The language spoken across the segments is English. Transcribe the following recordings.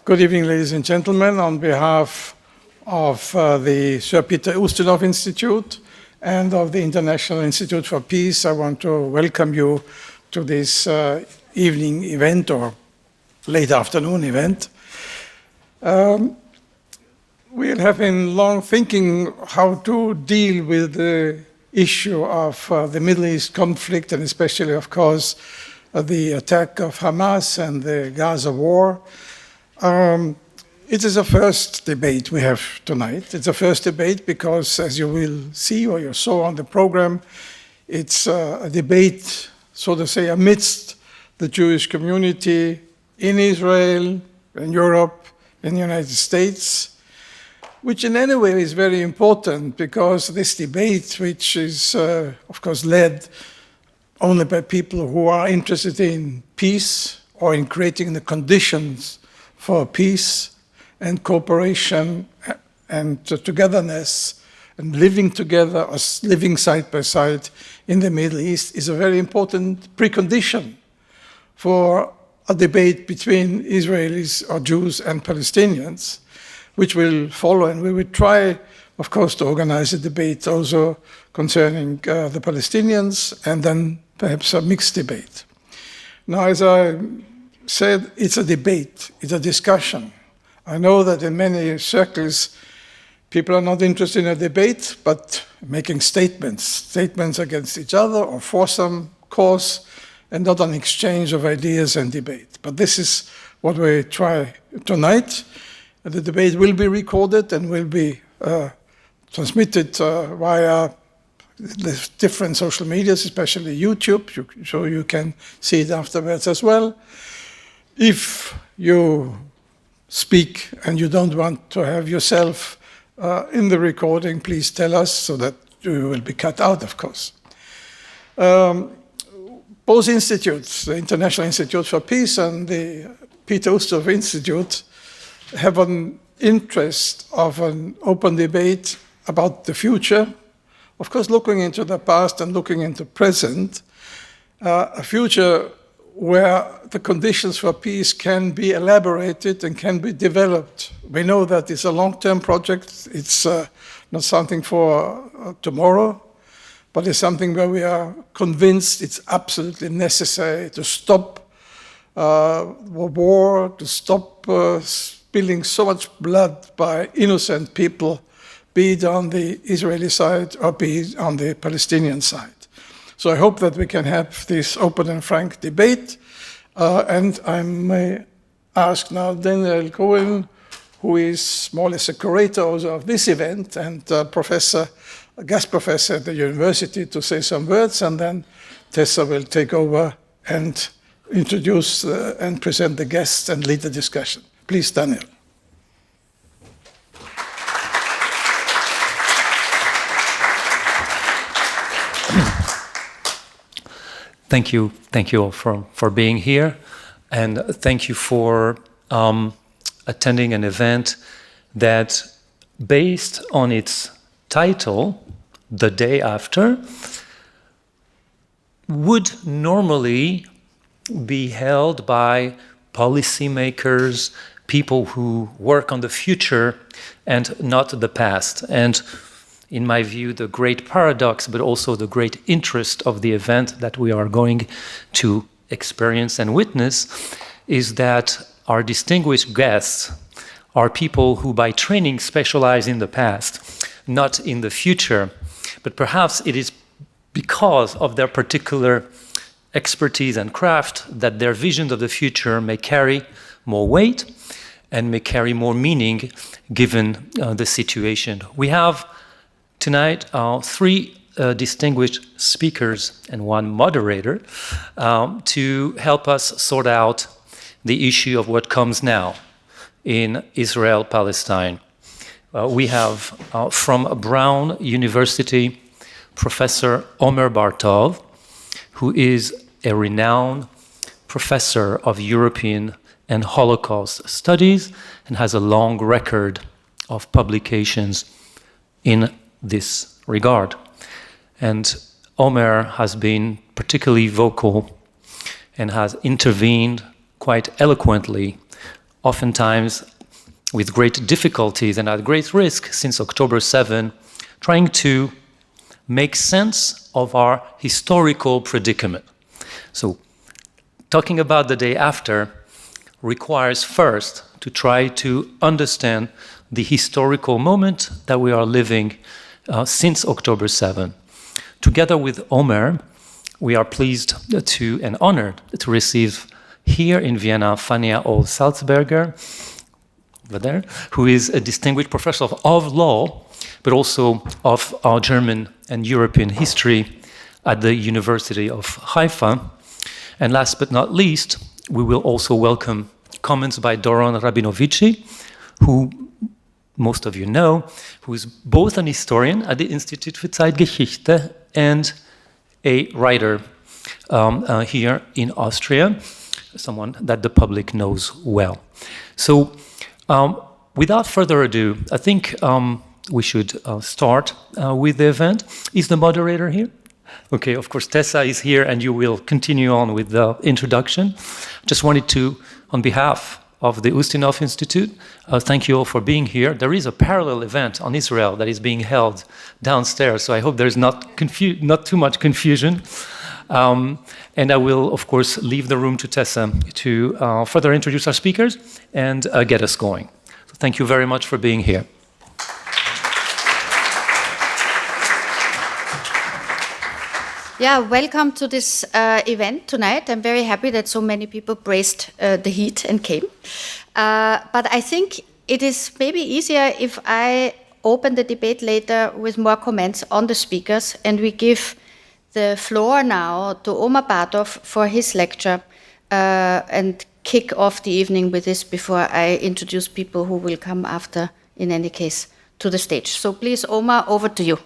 Good evening, ladies and gentlemen. On behalf of the Sir Peter Ustinov Institute and of the International Institute for Peace, I want to welcome you to this evening event or late afternoon event. We have been long thinking how to deal with the issue of the Middle East conflict, and especially, of course, the attack of Hamas and the Gaza war. It is a first debate we have tonight. It's a first debate because, as you will see or you saw on the program, it's a debate, so to say, amidst the Jewish community in Israel, in Europe, in the United States, which in any way is very important because this debate, which is, of course, led only by people who are interested in peace or in creating the conditions for peace and cooperation and togetherness and living together or living side by side in the Middle East is a very important precondition for a debate between Israelis or Jews and Palestinians, which will follow, and we will try, of course, to organize a debate also concerning the Palestinians and then perhaps a mixed debate. Now, as I said, it's a debate, it's a discussion. I know that in many circles, people are not interested in a debate, but making statements against each other or for some cause, and not an exchange of ideas and debate. But this is what we try tonight. The debate will be recorded and will be transmitted via the different social medias, especially YouTube, so you can see it afterwards as well. If you speak and you don't want to have yourself in the recording, please tell us so that you will be cut out, of course. Both institutes, the International Institute for Peace and the Peter Ustinov Institute, have an interest of an open debate about the future, of course looking into the past and looking into the present, a future where the conditions for peace can be elaborated and can be developed. We know that it's a long-term project. It's not something for tomorrow, but it's something where we are convinced it's absolutely necessary to stop war, to stop spilling so much blood by innocent people, be it on the Israeli side or be it on the Palestinian side. So I hope that we can have this open and frank debate. And I may ask now Daniel Cohen, who is more or less a curator also of this event and a guest professor at the university, to say some words, and then Tessa will take over and introduce and present the guests and lead the discussion. Please, Daniel. Thank you all for being here, and thank you for attending an event that, based on its title, The Day After, would normally be held by policymakers, people who work on the future and not the past. And in my view, the great paradox, but also the great interest of the event that we are going to experience and witness, is that our distinguished guests are people who by training specialize in the past, not in the future. But perhaps it is because of their particular expertise and craft that their visions of the future may carry more weight and may carry more meaning given the situation. We have tonight, three distinguished speakers and one moderator to help us sort out the issue of what comes now in Israel-Palestine. We have from Brown University, Professor Omer Bartov, who is a renowned professor of European and Holocaust studies and has a long record of publications in this regard. And Omer has been particularly vocal and has intervened quite eloquently oftentimes with great difficulties and at great risk since October 7, trying to make sense of our historical predicament. So, talking about the day after requires first to try to understand the historical moment that we are living since October 7. Together with Omer, we are pleased to and honored to receive here in Vienna FANIA-OZ, over there, who is a distinguished professor of law, but also of our German and European history at the University of Haifa. And last but not least, we will also welcome comments by DORON Rabinovici, who most of you know, who is both an historian at the Institut für Zeitgeschichte and a writer here in Austria, someone that the public knows well. So, without further ado, I think we should start with the event. Is the moderator here? Okay, of course, TESSA is here, and you will continue on with the introduction. Just wanted to, on behalf of the Ustinov Institute, thank you all for being here. There is a parallel event on Israel that is being held downstairs, so I hope there's not too much confusion. And I will, of course, leave the room to Tessa to further introduce our speakers and get us going. So thank you very much for being here. Yeah, welcome to this event tonight. I'm very happy that so many people braved the heat and came. But I think it is maybe easier if I open the debate later with more comments on the speakers, and we give the floor now to Omer Bartov for his lecture and kick off the evening with this before I introduce people who will come after, in any case, to the stage. So please, Omer, over to you.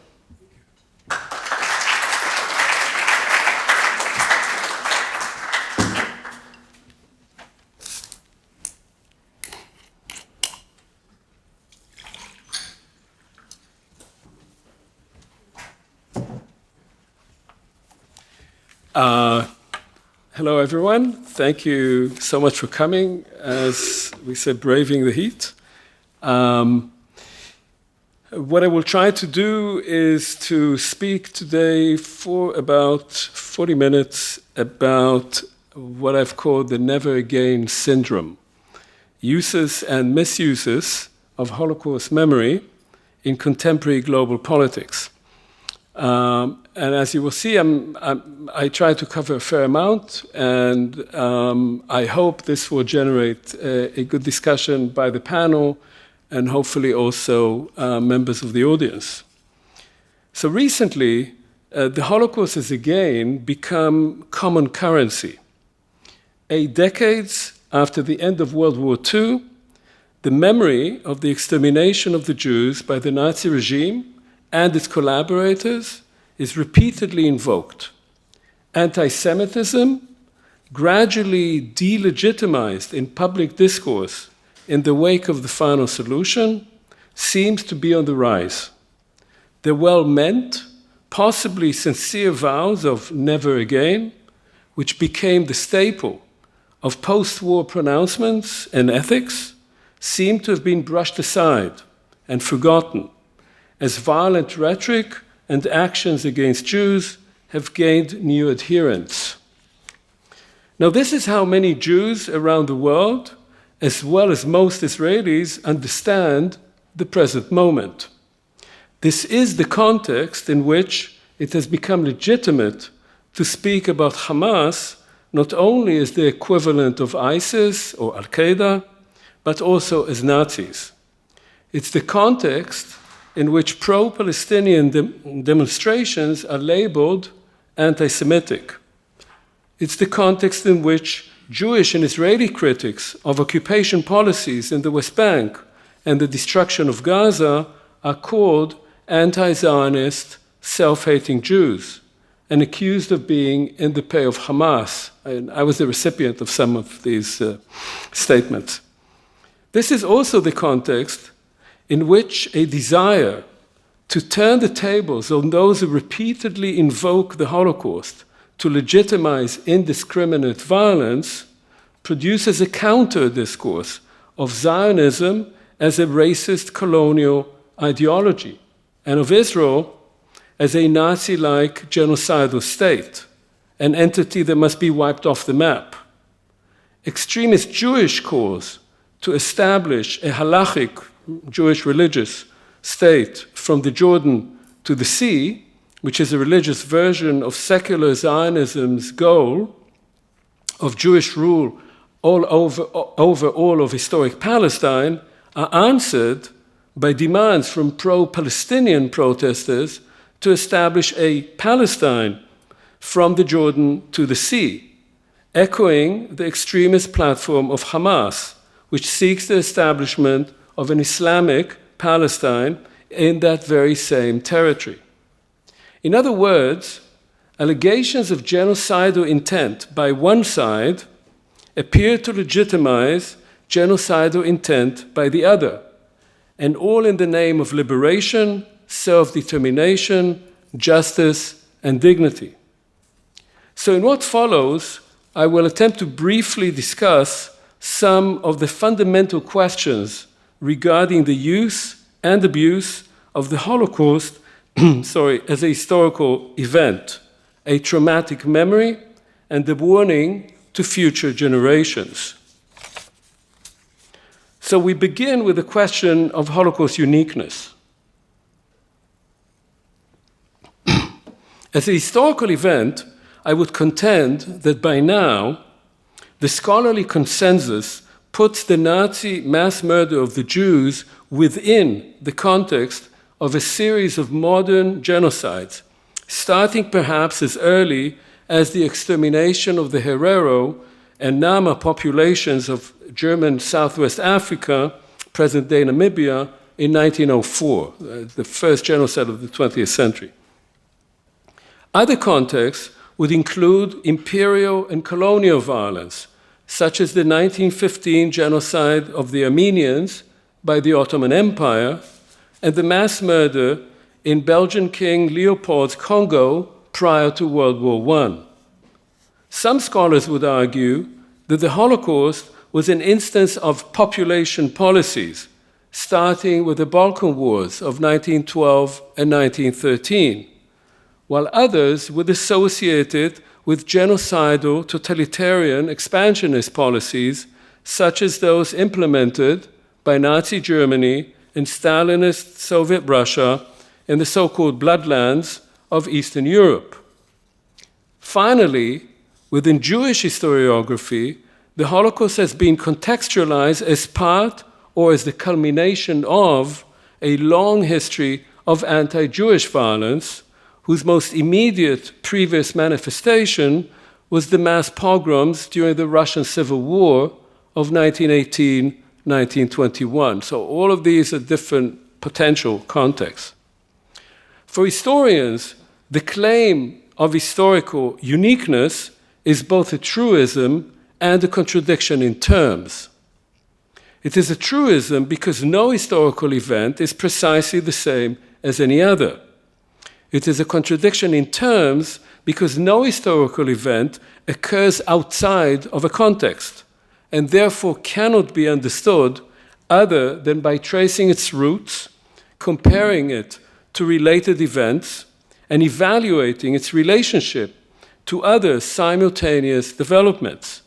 Hello, everyone. Thank you so much for coming. As we said, braving the heat. What I will try to do is to speak today for about 40 minutes about what I've called the never again syndrome, uses and misuses of Holocaust memory in contemporary global politics. And as you will see, I try to cover a fair amount, and I hope this will generate a good discussion by the panel and hopefully also members of the audience. So recently, the Holocaust has again become common currency. 8 decades after the end of World War II, the memory of the extermination of the Jews by the Nazi regime and its collaborators is repeatedly invoked. Anti-Semitism, gradually delegitimized in public discourse in the wake of the final solution, seems to be on the rise. The well-meant, possibly sincere vows of never again, which became the staple of post-war pronouncements and ethics, seem to have been brushed aside and forgotten, as violent rhetoric and actions against Jews have gained new adherents. Now, this is how many Jews around the world, as well as most Israelis, understand the present moment. This is the context in which it has become legitimate to speak about Hamas not only as the equivalent of ISIS or Al-Qaeda, but also as Nazis. It's the context in which pro-Palestinian demonstrations are labeled anti-Semitic. It's the context in which Jewish and Israeli critics of occupation policies in the West Bank and the destruction of Gaza are called anti-Zionist, self-hating Jews and accused of being in the pay of Hamas. And I was the recipient of some of these statements. This is also the context in which a desire to turn the tables on those who repeatedly invoke the Holocaust to legitimize indiscriminate violence produces a counter-discourse of Zionism as a racist colonial ideology, and of Israel as a Nazi-like genocidal state, an entity that must be wiped off the map. Extremist Jewish calls to establish a halachic Jewish religious state from the Jordan to the sea, which is a religious version of secular Zionism's goal of Jewish rule over all of historic Palestine, are answered by demands from pro-Palestinian protesters to establish a Palestine from the Jordan to the sea, echoing the extremist platform of Hamas, which seeks the establishment of an Islamic Palestine in that very same territory. In other words, allegations of genocidal intent by one side appear to legitimize genocidal intent by the other, and all in the name of liberation, self-determination, justice, and dignity. So in what follows, I will attempt to briefly discuss some of the fundamental questions regarding the use and abuse of the Holocaust as a historical event, a traumatic memory, and a warning to future generations. So we begin with the question of Holocaust uniqueness. As a historical event, I would contend that by now, the scholarly consensus puts the Nazi mass murder of the Jews within the context of a series of modern genocides, starting perhaps as early as the extermination of the Herero and Nama populations of German Southwest Africa, present-day Namibia, in 1904, the first genocide of the 20th century. Other contexts would include imperial and colonial violence, such as the 1915 genocide of the Armenians by the Ottoman Empire and the mass murder in Belgian King Leopold's Congo prior to World War I. Some scholars would argue that the Holocaust was an instance of population policies, starting with the Balkan Wars of 1912 and 1913, while others would associate it with genocidal, totalitarian, expansionist policies, such as those implemented by Nazi Germany and Stalinist Soviet Russia in the so-called bloodlands of Eastern Europe. Finally, within Jewish historiography, the Holocaust has been contextualized as part or as the culmination of a long history of anti-Jewish violence, whose most immediate previous manifestation was the mass pogroms during the Russian Civil War of 1918-1921. So all of these are different potential contexts. For historians, the claim of historical uniqueness is both a truism and a contradiction in terms. It is a truism because no historical event is precisely the same as any other. It is a contradiction in terms because no historical event occurs outside of a context and therefore cannot be understood other than by tracing its roots, comparing it to related events, and evaluating its relationship to other simultaneous developments.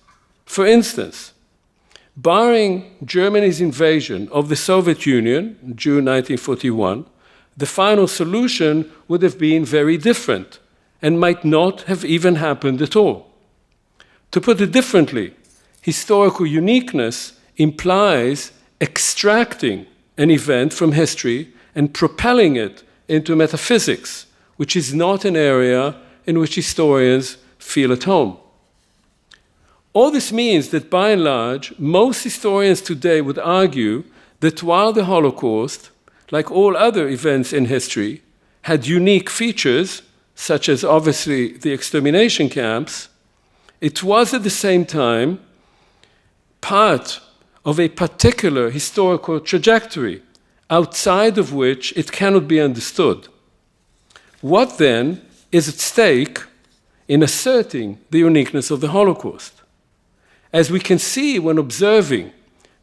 For instance, barring Germany's invasion of the Soviet Union in June 1941, the final solution would have been very different and might not have even happened at all. To put it differently, historical uniqueness implies extracting an event from history and propelling it into metaphysics, which is not an area in which historians feel at home. All this means that, by and large, most historians today would argue that while the Holocaust, like all other events in history, had unique features, such as obviously the extermination camps, it was at the same time part of a particular historical trajectory, outside of which it cannot be understood. What then is at stake in asserting the uniqueness of the Holocaust? As we can see when observing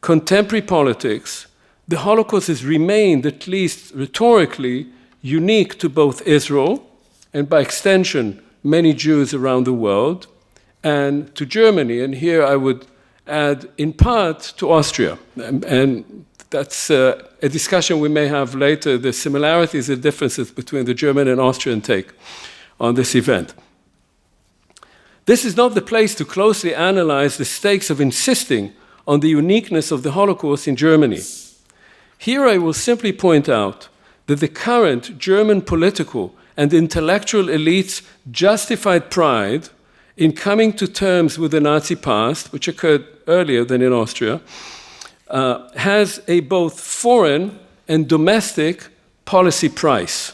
contemporary politics, the Holocaust has remained, at least rhetorically, unique to both Israel, and by extension, many Jews around the world, and to Germany. And here I would add, in part, to Austria. And that's a discussion we may have later, the similarities and differences between the German and Austrian take on this event. This is not the place to closely analyze the stakes of insisting on the uniqueness of the Holocaust in Germany. Here I will simply point out that the current German political and intellectual elites' justified pride in coming to terms with the Nazi past, which occurred earlier than in Austria, has a both foreign and domestic policy price.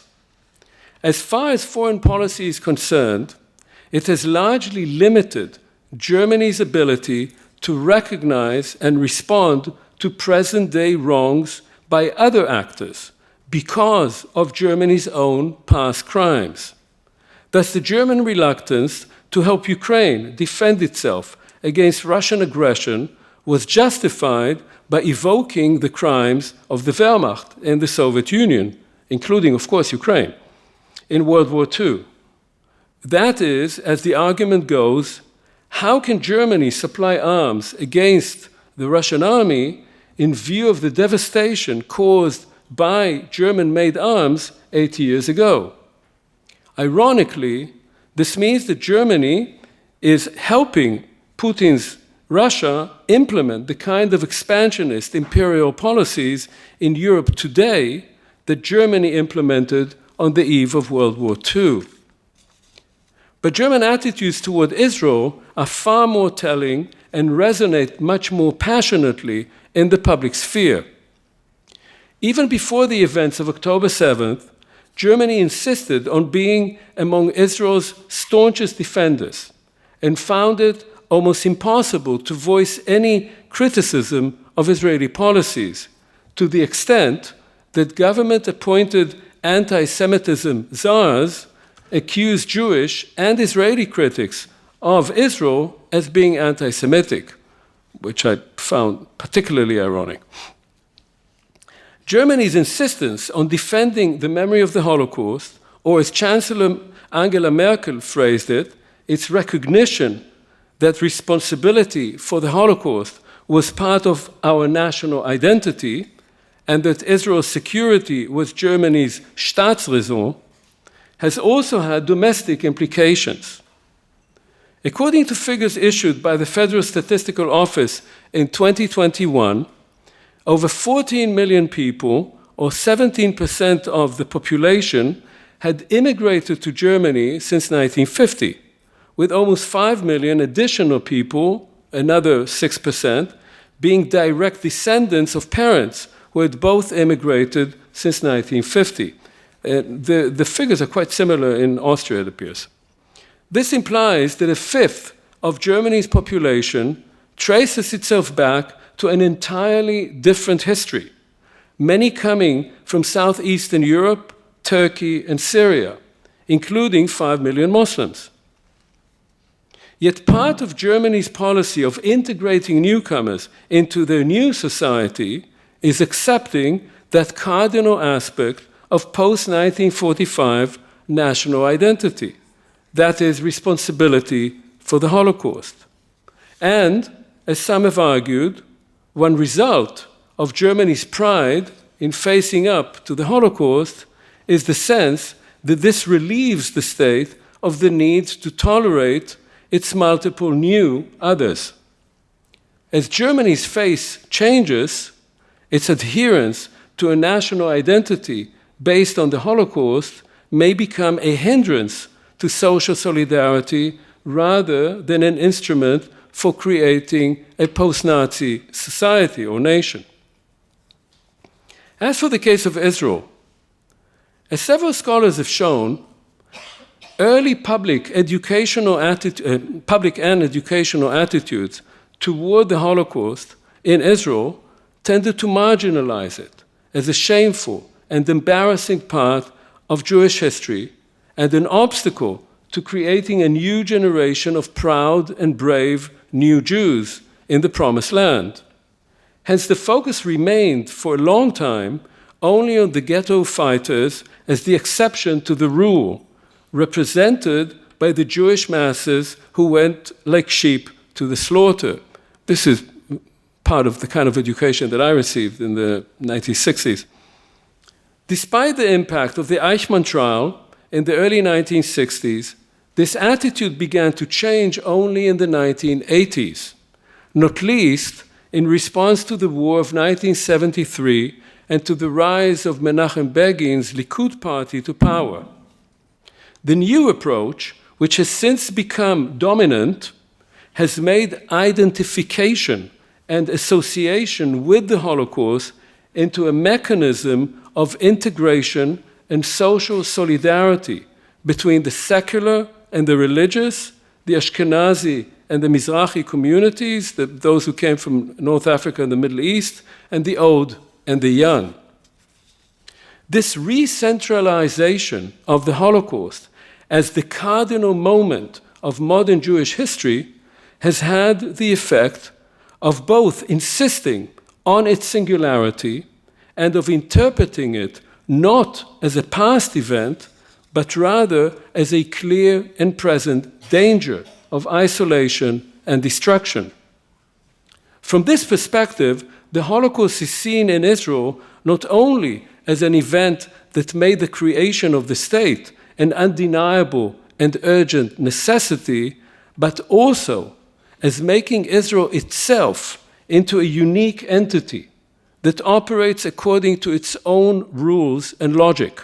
As far as foreign policy is concerned, it has largely limited Germany's ability to recognize and respond to present-day wrongs by other actors because of Germany's own past crimes. Thus, the German reluctance to help Ukraine defend itself against Russian aggression was justified by evoking the crimes of the Wehrmacht in the Soviet Union, including, of course, Ukraine, in World War II. That is, as the argument goes, how can Germany supply arms against the Russian army in view of the devastation caused by German-made arms 80 years ago? Ironically, this means that Germany is helping Putin's Russia implement the kind of expansionist imperial policies in Europe today that Germany implemented on the eve of World War II. But German attitudes toward Israel are far more telling and resonate much more passionately in the public sphere. Even before the events of October 7th, Germany insisted on being among Israel's staunchest defenders and found it almost impossible to voice any criticism of Israeli policies, to the extent that government-appointed anti-Semitism czars accused Jewish and Israeli critics of Israel as being anti-Semitic, which I found particularly ironic. Germany's insistence on defending the memory of the Holocaust, or as Chancellor Angela Merkel phrased it, its recognition that responsibility for the Holocaust was part of our national identity and that Israel's security was Germany's Staatsräson, has also had domestic implications. According to figures issued by the Federal Statistical Office in 2021, over 14 million people, or 17% of the population, had immigrated to Germany since 1950, with almost 5 million additional people, another 6%, being direct descendants of parents who had both immigrated since 1950. The figures are quite similar in Austria, it appears. This implies that a fifth of Germany's population traces itself back to an entirely different history, many coming from Southeastern Europe, Turkey, and Syria, including 5 million Muslims. Yet part of Germany's policy of integrating newcomers into their new society is accepting that cardinal aspect of post-1945 national identity, that is, responsibility for the Holocaust. And, as some have argued, one result of Germany's pride in facing up to the Holocaust is the sense that this relieves the state of the need to tolerate its multiple new others. As Germany's face changes, its adherence to a national identity based on the Holocaust may become a hindrance to social solidarity rather than an instrument for creating a post-Nazi society or nation. As for the case of Israel, as several scholars have shown, early public and educational attitudes toward the Holocaust in Israel tended to marginalize it as a shameful and embarrassing part of Jewish history and an obstacle to creating a new generation of proud and brave new Jews in the Promised Land. Hence, the focus remained for a long time only on the ghetto fighters as the exception to the rule, represented by the Jewish masses who went like sheep to the slaughter. This is part of the kind of education that I received in the 1960s. Despite the impact of the Eichmann trial in the early 1960s, this attitude began to change only in the 1980s, not least in response to the war of 1973 and to the rise of Menachem Begin's Likud party to power. The new approach, which has since become dominant, has made identification and association with the Holocaust into a mechanism of integration and social solidarity between the secular and the religious, the Ashkenazi and the Mizrahi communities, those who came from North Africa and the Middle East, and the old and the young. This re-centralization of the Holocaust as the cardinal moment of modern Jewish history has had the effect of both insisting on its singularity and of interpreting it not as a past event, but rather as a clear and present danger of isolation and destruction. From this perspective, the Holocaust is seen in Israel not only as an event that made the creation of the state an undeniable and urgent necessity, but also as making Israel itself into a unique entity that operates according to its own rules and logic.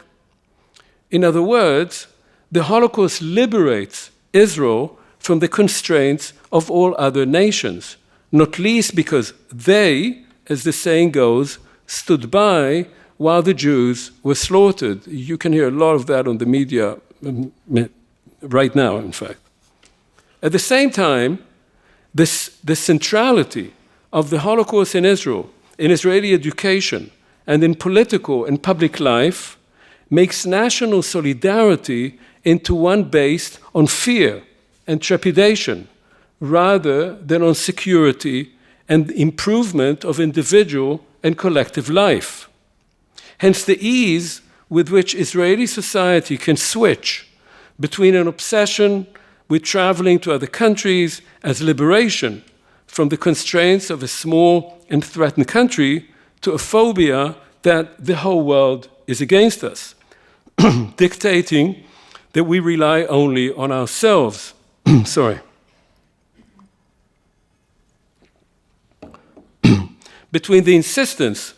In other words, the Holocaust liberates Israel from the constraints of all other nations, not least because they, as the saying goes, stood by while the Jews were slaughtered. You can hear a lot of that on the media right now, in fact. At the same time, the centrality of the Holocaust in Israel, in Israeli education, and in political and public life makes national solidarity into one based on fear and trepidation, rather than on security and improvement of individual and collective life. Hence the ease with which Israeli society can switch between an obsession with traveling to other countries as liberation from the constraints of a small and threatened country to a phobia that the whole world is against us, dictating that we rely only on ourselves. Sorry. Between the insistence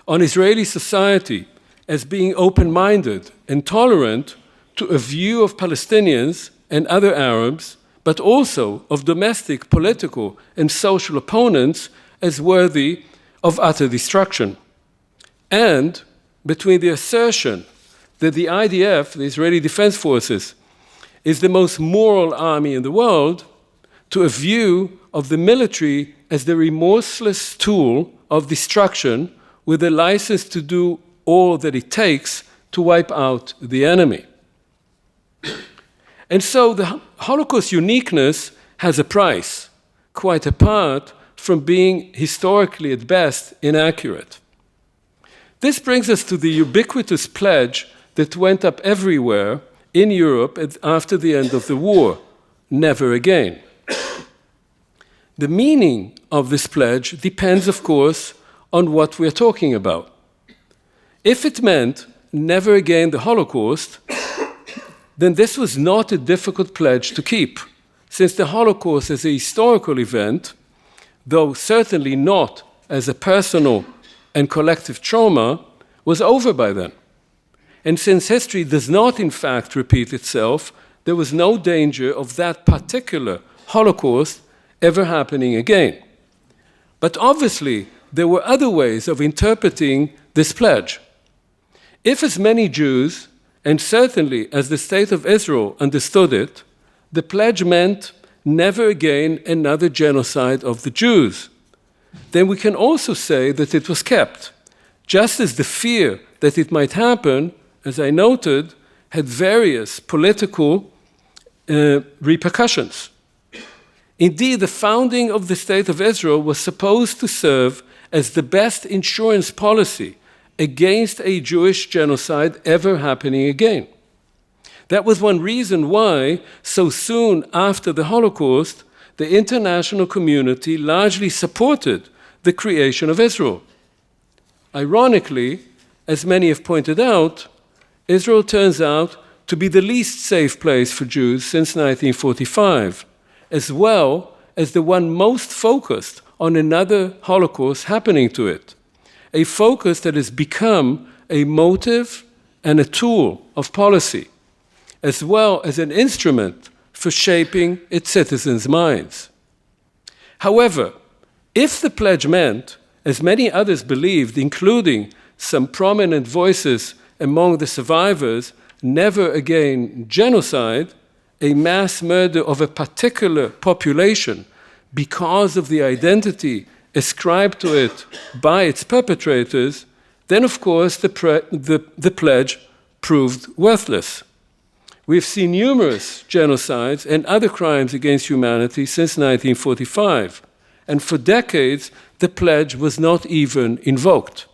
on Israeli society as being open-minded and tolerant to a view of Palestinians and other Arabs, but also of domestic, political, and social opponents as worthy of utter destruction. And between the assertion that the IDF, the Israeli Defense Forces, is the most moral army in the world, to a view of the military as the remorseless tool of destruction with a license to do all that it takes to wipe out the enemy. And so the Holocaust uniqueness has a price, quite apart from being historically at best inaccurate. This brings us to the ubiquitous pledge that went up everywhere in Europe after the end of the war, never again. The meaning of this pledge depends, of course, on what we are talking about. If it meant never again the Holocaust, then this was not a difficult pledge to keep, since the Holocaust as a historical event, though certainly not as a personal and collective trauma, was over by then. And since history does not in fact repeat itself, there was no danger of that particular Holocaust ever happening again. But obviously, there were other ways of interpreting this pledge. If as many Jews, and certainly as the State of Israel understood it, the pledge meant never again another genocide of the Jews, then we can also say that it was kept, just as the fear that it might happen, as I noted, had various political repercussions. Indeed, the founding of the State of Israel was supposed to serve as the best insurance policy against a Jewish genocide ever happening again. That was one reason why, so soon after the Holocaust, the international community largely supported the creation of Israel. Ironically, as many have pointed out, Israel turns out to be the least safe place for Jews since 1945, as well as the one most focused on another Holocaust happening to it, a focus that has become a motive and a tool of policy, as well as an instrument for shaping its citizens' minds. However, if the pledge meant, as many others believed, including some prominent voices among the survivors, never again genocide, a mass murder of a particular population because of the identity ascribed to it by its perpetrators, then of course the pledge proved worthless. We've seen numerous genocides and other crimes against humanity since 1945, and for decades the pledge was not even invoked.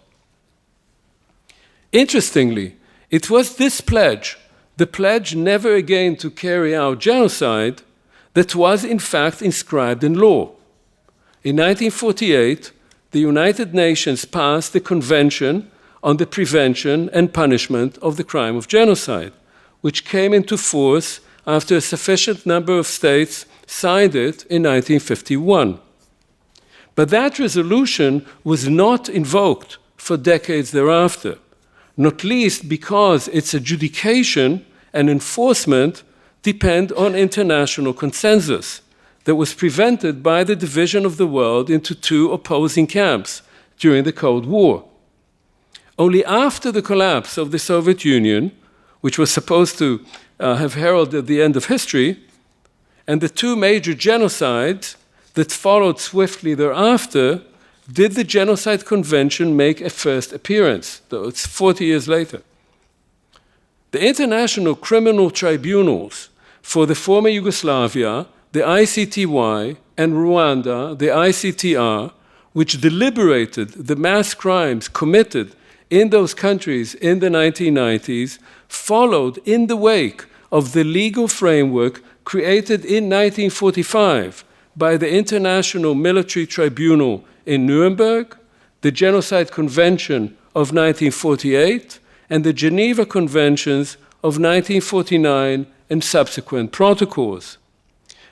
Interestingly, it was this pledge, the pledge never again to carry out genocide, that was in fact inscribed in law. In 1948, the United Nations passed the Convention on the Prevention and Punishment of the Crime of Genocide, which came into force after a sufficient number of states signed it in 1951. But that resolution was not invoked for decades thereafter, not least because its adjudication and enforcement depend on international consensus that was prevented by the division of the world into two opposing camps during the Cold War. Only after the collapse of the Soviet Union, which was supposed to have heralded the end of history, and the two major genocides that followed swiftly thereafter, did the Genocide Convention make a first appearance, though it's 40 years later. The international criminal tribunals for the former Yugoslavia, the ICTY, and Rwanda, the ICTR, which deliberated the mass crimes committed in those countries in the 1990s, followed in the wake of the legal framework created in 1945 by the International Military Tribunal in Nuremberg, the Genocide Convention of 1948, and the Geneva Conventions of 1949 and subsequent protocols.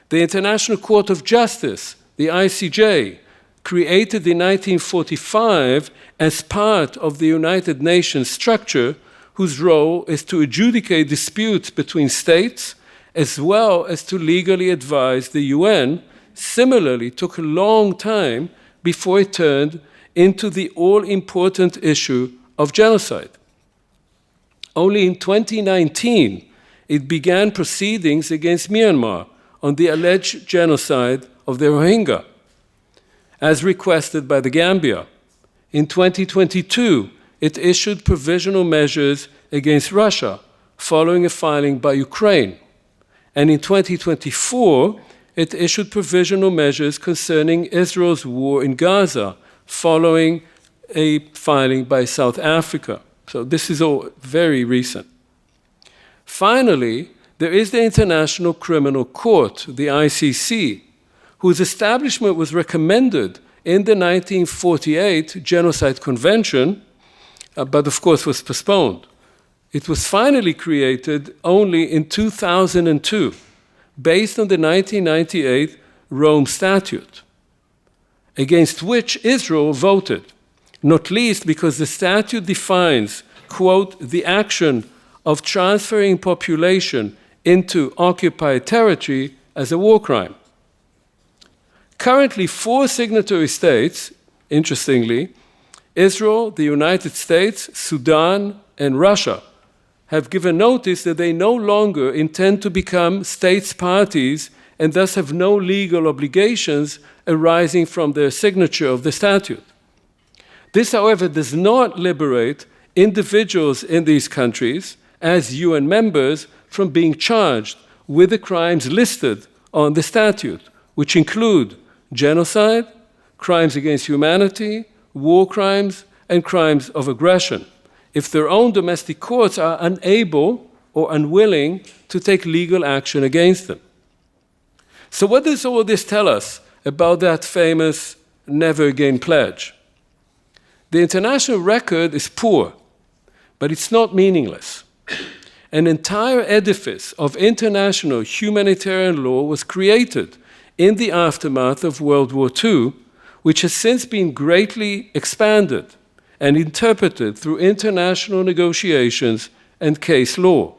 The International Court of Justice, the ICJ, created in 1945 as part of the United Nations structure, whose role is to adjudicate disputes between states as well as to legally advise the UN, similarly took a long time before it turned into the all-important issue of genocide. Only in 2019, it began proceedings against Myanmar on the alleged genocide of the Rohingya, as requested by the Gambia. In 2022, it issued provisional measures against Russia, following a filing by Ukraine. And in 2024, it issued provisional measures concerning Israel's war in Gaza, following a filing by South Africa. So this is all very recent. Finally, there is the International Criminal Court, the ICC, whose establishment was recommended in the 1948 Genocide Convention, but of course was postponed. It was finally created only in 2002, based on the 1998 Rome Statute, against which Israel voted, not least because the statute defines, quote, the action of transferring population into occupied territory as a war crime. Currently, 4 signatory states, interestingly, Israel, the United States, Sudan, and Russia, have given notice that they no longer intend to become states parties and thus have no legal obligations arising from their signature of the statute. This, however, does not liberate individuals in these countries as UN members from being charged with the crimes listed on the statute, which include genocide, crimes against humanity, war crimes, and crimes of aggression, if their own domestic courts are unable or unwilling to take legal action against them. So what does all this tell us about that famous Never Again pledge? The international record is poor, but it's not meaningless. An entire edifice of international humanitarian law was created in the aftermath of World War II, which has since been greatly expanded and interpreted through international negotiations and case law.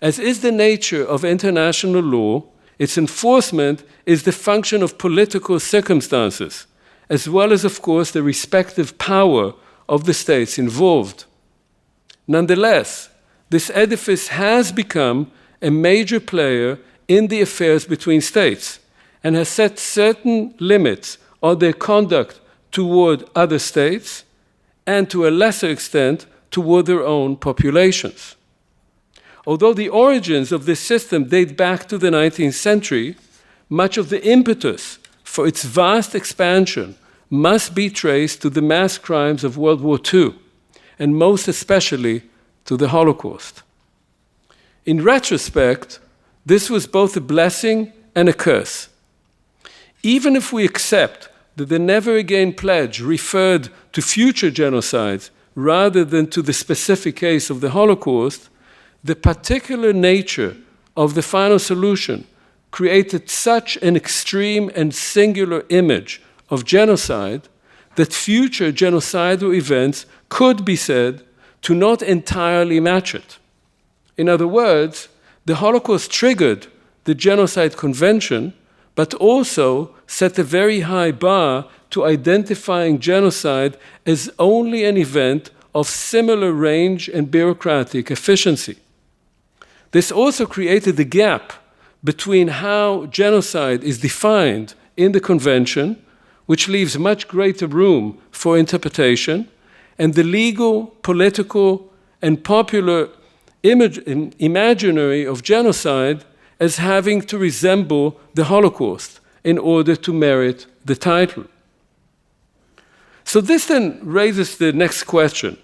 As is the nature of international law, its enforcement is the function of political circumstances, as well as, of course, the respective power of the states involved. Nonetheless, this edifice has become a major player in the affairs between states and has set certain limits on their conduct toward other states and, to a lesser extent, toward their own populations. Although the origins of this system date back to the 19th century, much of the impetus for its vast expansion must be traced to the mass crimes of World War II, and most especially to the Holocaust. In retrospect, this was both a blessing and a curse. Even if we accept that the Never Again pledge referred to future genocides rather than to the specific case of the Holocaust, the particular nature of the final solution created such an extreme and singular image of genocide that future genocidal events could be said to not entirely match it. In other words, the Holocaust triggered the Genocide Convention, but also set a very high bar to identifying genocide as only an event of similar range and bureaucratic efficiency. This also created a gap between how genocide is defined in the Convention, which leaves much greater room for interpretation, and the legal, political, and popular imaginary of genocide as having to resemble the Holocaust in order to merit the title. So this then raises the next question,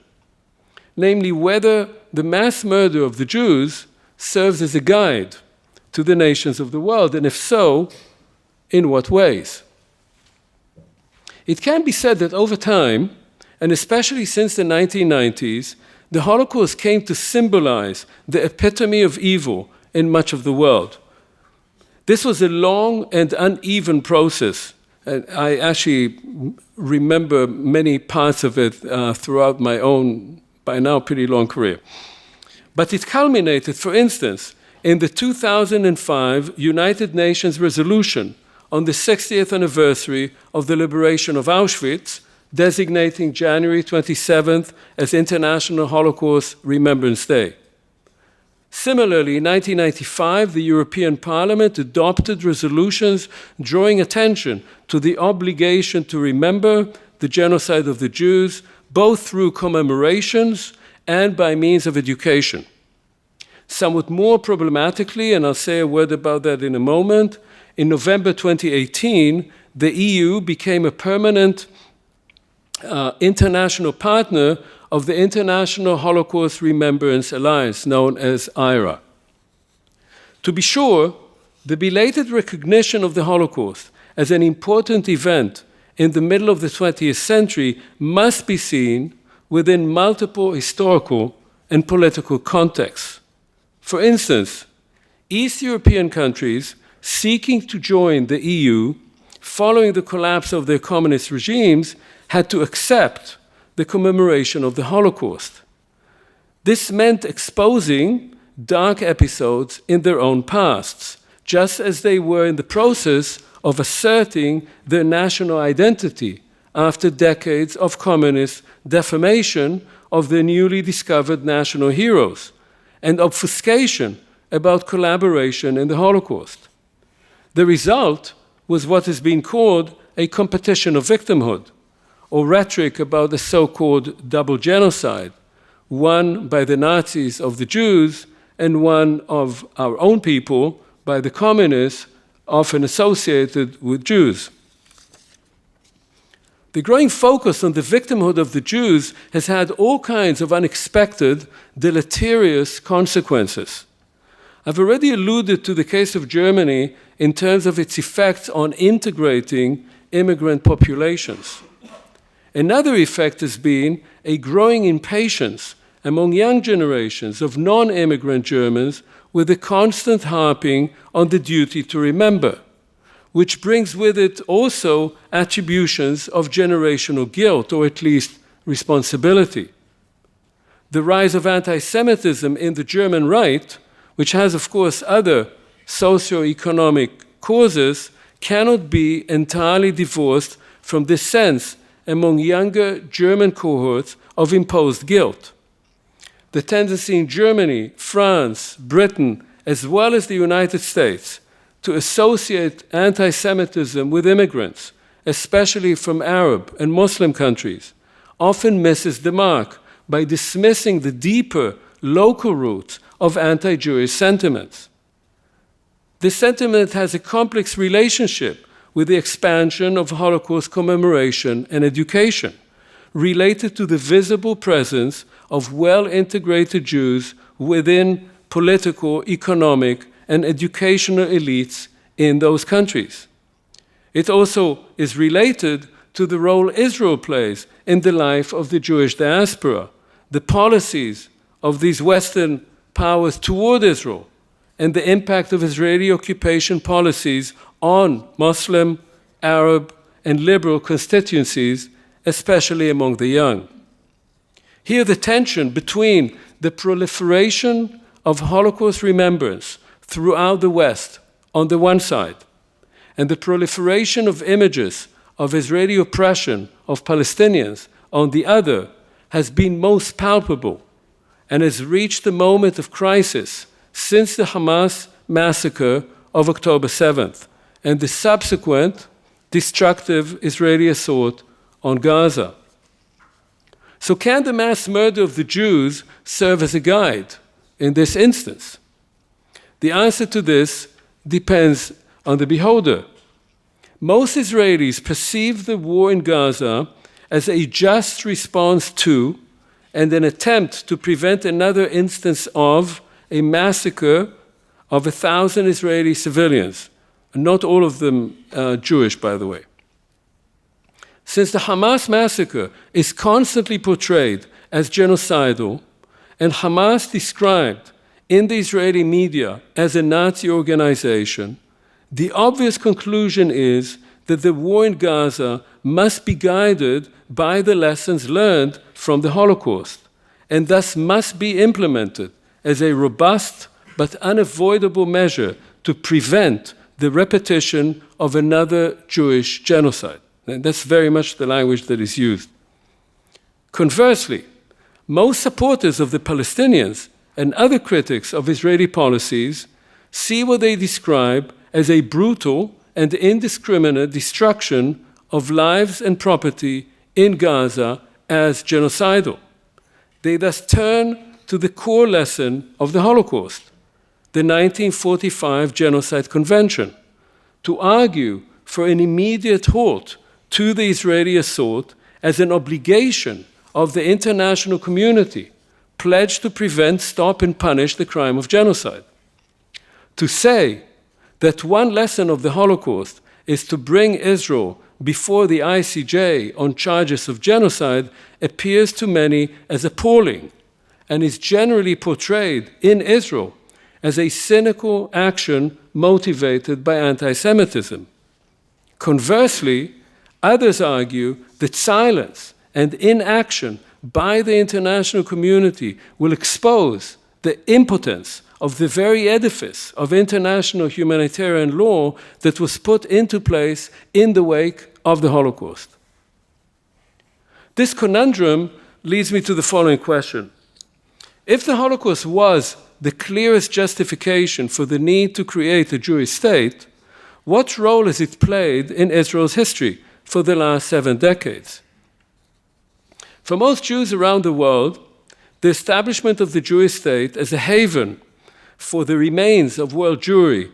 namely whether the mass murder of the Jews serves as a guide to the nations of the world, and if so, in what ways? It can be said that over time, and especially since the 1990s, the Holocaust came to symbolize the epitome of evil in much of the world. This was a long and uneven process, and I actually remember many parts of it throughout my own, by now, pretty long career. But it culminated, for instance, in the 2005 United Nations resolution on the 60th anniversary of the liberation of Auschwitz, designating January 27th as International Holocaust Remembrance Day. Similarly, in 1995, the European Parliament adopted resolutions drawing attention to the obligation to remember the genocide of the Jews, both through commemorations and by means of education. Somewhat more problematically, and I'll say a word about that in a moment, in November 2018, the EU became a permanent international partner of the International Holocaust Remembrance Alliance, known as IHRA. To be sure, the belated recognition of the Holocaust as an important event in the middle of the 20th century must be seen within multiple historical and political contexts. For instance, East European countries seeking to join the EU following the collapse of their communist regimes had to accept the commemoration of the Holocaust. This meant exposing dark episodes in their own pasts, just as they were in the process of asserting their national identity after decades of communist defamation of their newly discovered national heroes and obfuscation about collaboration in the Holocaust. The result was what has been called a competition of victimhood, or rhetoric about the so-called double genocide, one by the Nazis of the Jews and one of our own people by the communists, often associated with Jews. The growing focus on the victimhood of the Jews has had all kinds of unexpected, deleterious consequences. I've already alluded to the case of Germany in terms of its effects on integrating immigrant populations. Another effect has been a growing impatience among young generations of non-immigrant Germans with a constant harping on the duty to remember, which brings with it also attributions of generational guilt, or at least responsibility. The rise of anti-Semitism in the German right, which has, of course, other socio-economic causes, cannot be entirely divorced from this sense among younger German cohorts of imposed guilt. The tendency in Germany, France, Britain, as well as the United States, to associate anti-Semitism with immigrants, especially from Arab and Muslim countries, often misses the mark by dismissing the deeper local roots of anti-Jewish sentiments. This sentiment has a complex relationship with the expansion of Holocaust commemoration and education, related to the visible presence of well-integrated Jews within political, economic, and educational elites in those countries. It also is related to the role Israel plays in the life of the Jewish diaspora, the policies of these Western powers toward Israel, and the impact of Israeli occupation policies on Muslim, Arab, and liberal constituencies, especially among the young. Here, the tension between the proliferation of Holocaust remembrance throughout the West on the one side, and the proliferation of images of Israeli oppression of Palestinians on the other, has been most palpable and has reached the moment of crisis since the Hamas massacre of October 7th and the subsequent destructive Israeli assault on Gaza. So can the mass murder of the Jews serve as a guide in this instance? The answer to this depends on the beholder. Most Israelis perceive the war in Gaza as a just response to and an attempt to prevent another instance of a massacre of 1,000 Israeli civilians, not all of them Jewish, by the way. Since the Hamas massacre is constantly portrayed as genocidal, and Hamas described in the Israeli media as a Nazi organization, the obvious conclusion is that the war in Gaza must be guided by the lessons learned from the Holocaust, and thus must be implemented as a robust but unavoidable measure to prevent the repetition of another Jewish genocide. And that's very much the language that is used. Conversely, most supporters of the Palestinians and other critics of Israeli policies see what they describe as a brutal and indiscriminate destruction of lives and property in Gaza as genocidal. They thus turn to the core lesson of the Holocaust, the 1945 Genocide Convention, to argue for an immediate halt to the Israeli assault as an obligation of the international community pledged to prevent, stop, and punish the crime of genocide. To say that one lesson of the Holocaust is to bring Israel before the ICJ on charges of genocide appears to many as appalling and is generally portrayed in Israel as a cynical action motivated by anti-Semitism. Conversely, others argue that silence and inaction by the international community will expose the impotence of the very edifice of international humanitarian law that was put into place in the wake of the Holocaust. This conundrum leads me to the following question. If the Holocaust was the clearest justification for the need to create a Jewish state, what role has it played in Israel's history for the last 7 decades? For most Jews around the world, the establishment of the Jewish state as a haven for the remains of world Jewry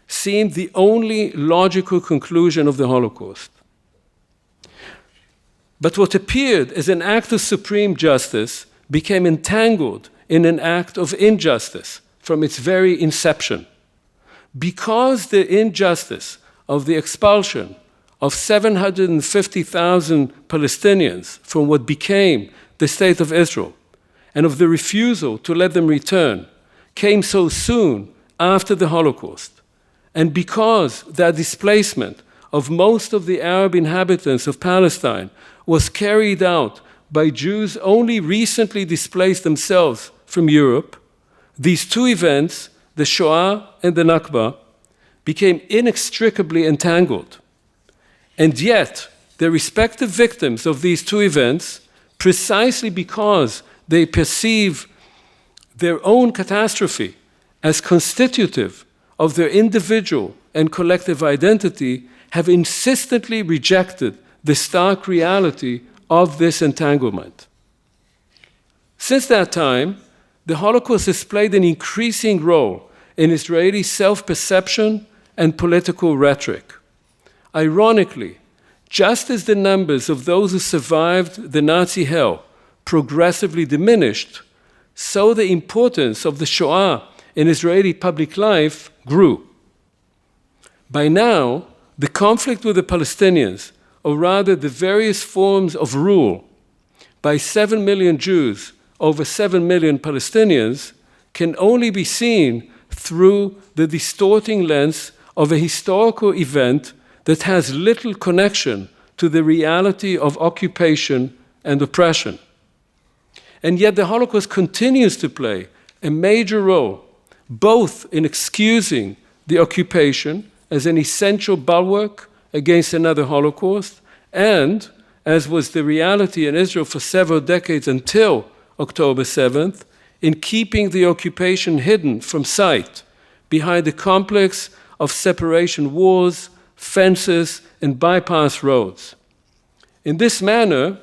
seemed the only logical conclusion of the Holocaust. But what appeared as an act of supreme justice became entangled in an act of injustice from its very inception. Because the injustice of the expulsion of 750,000 Palestinians from what became the State of Israel, and of the refusal to let them return, came so soon after the Holocaust, and because that displacement of most of the Arab inhabitants of Palestine was carried out by Jews only recently displaced themselves from Europe, these two events, the Shoah and the Nakba, became inextricably entangled. And yet, the respective victims of these two events, precisely because they perceive their own catastrophe as constitutive of their individual and collective identity, have insistently rejected the stark reality of this entanglement. Since that time, the Holocaust has played an increasing role in Israeli self-perception and political rhetoric. Ironically, just as the numbers of those who survived the Nazi hell progressively diminished, so the importance of the Shoah in Israeli public life grew. By now, the conflict with the Palestinians, or rather the various forms of rule by 7 million Jews over 7 million Palestinians, can only be seen through the distorting lens of a historical event that has little connection to the reality of occupation and oppression. And yet the Holocaust continues to play a major role, both in excusing the occupation as an essential bulwark against another Holocaust, and, as was the reality in Israel for several decades until October 7th, in keeping the occupation hidden from sight behind a complex of separation walls, fences, and bypass roads. In this manner,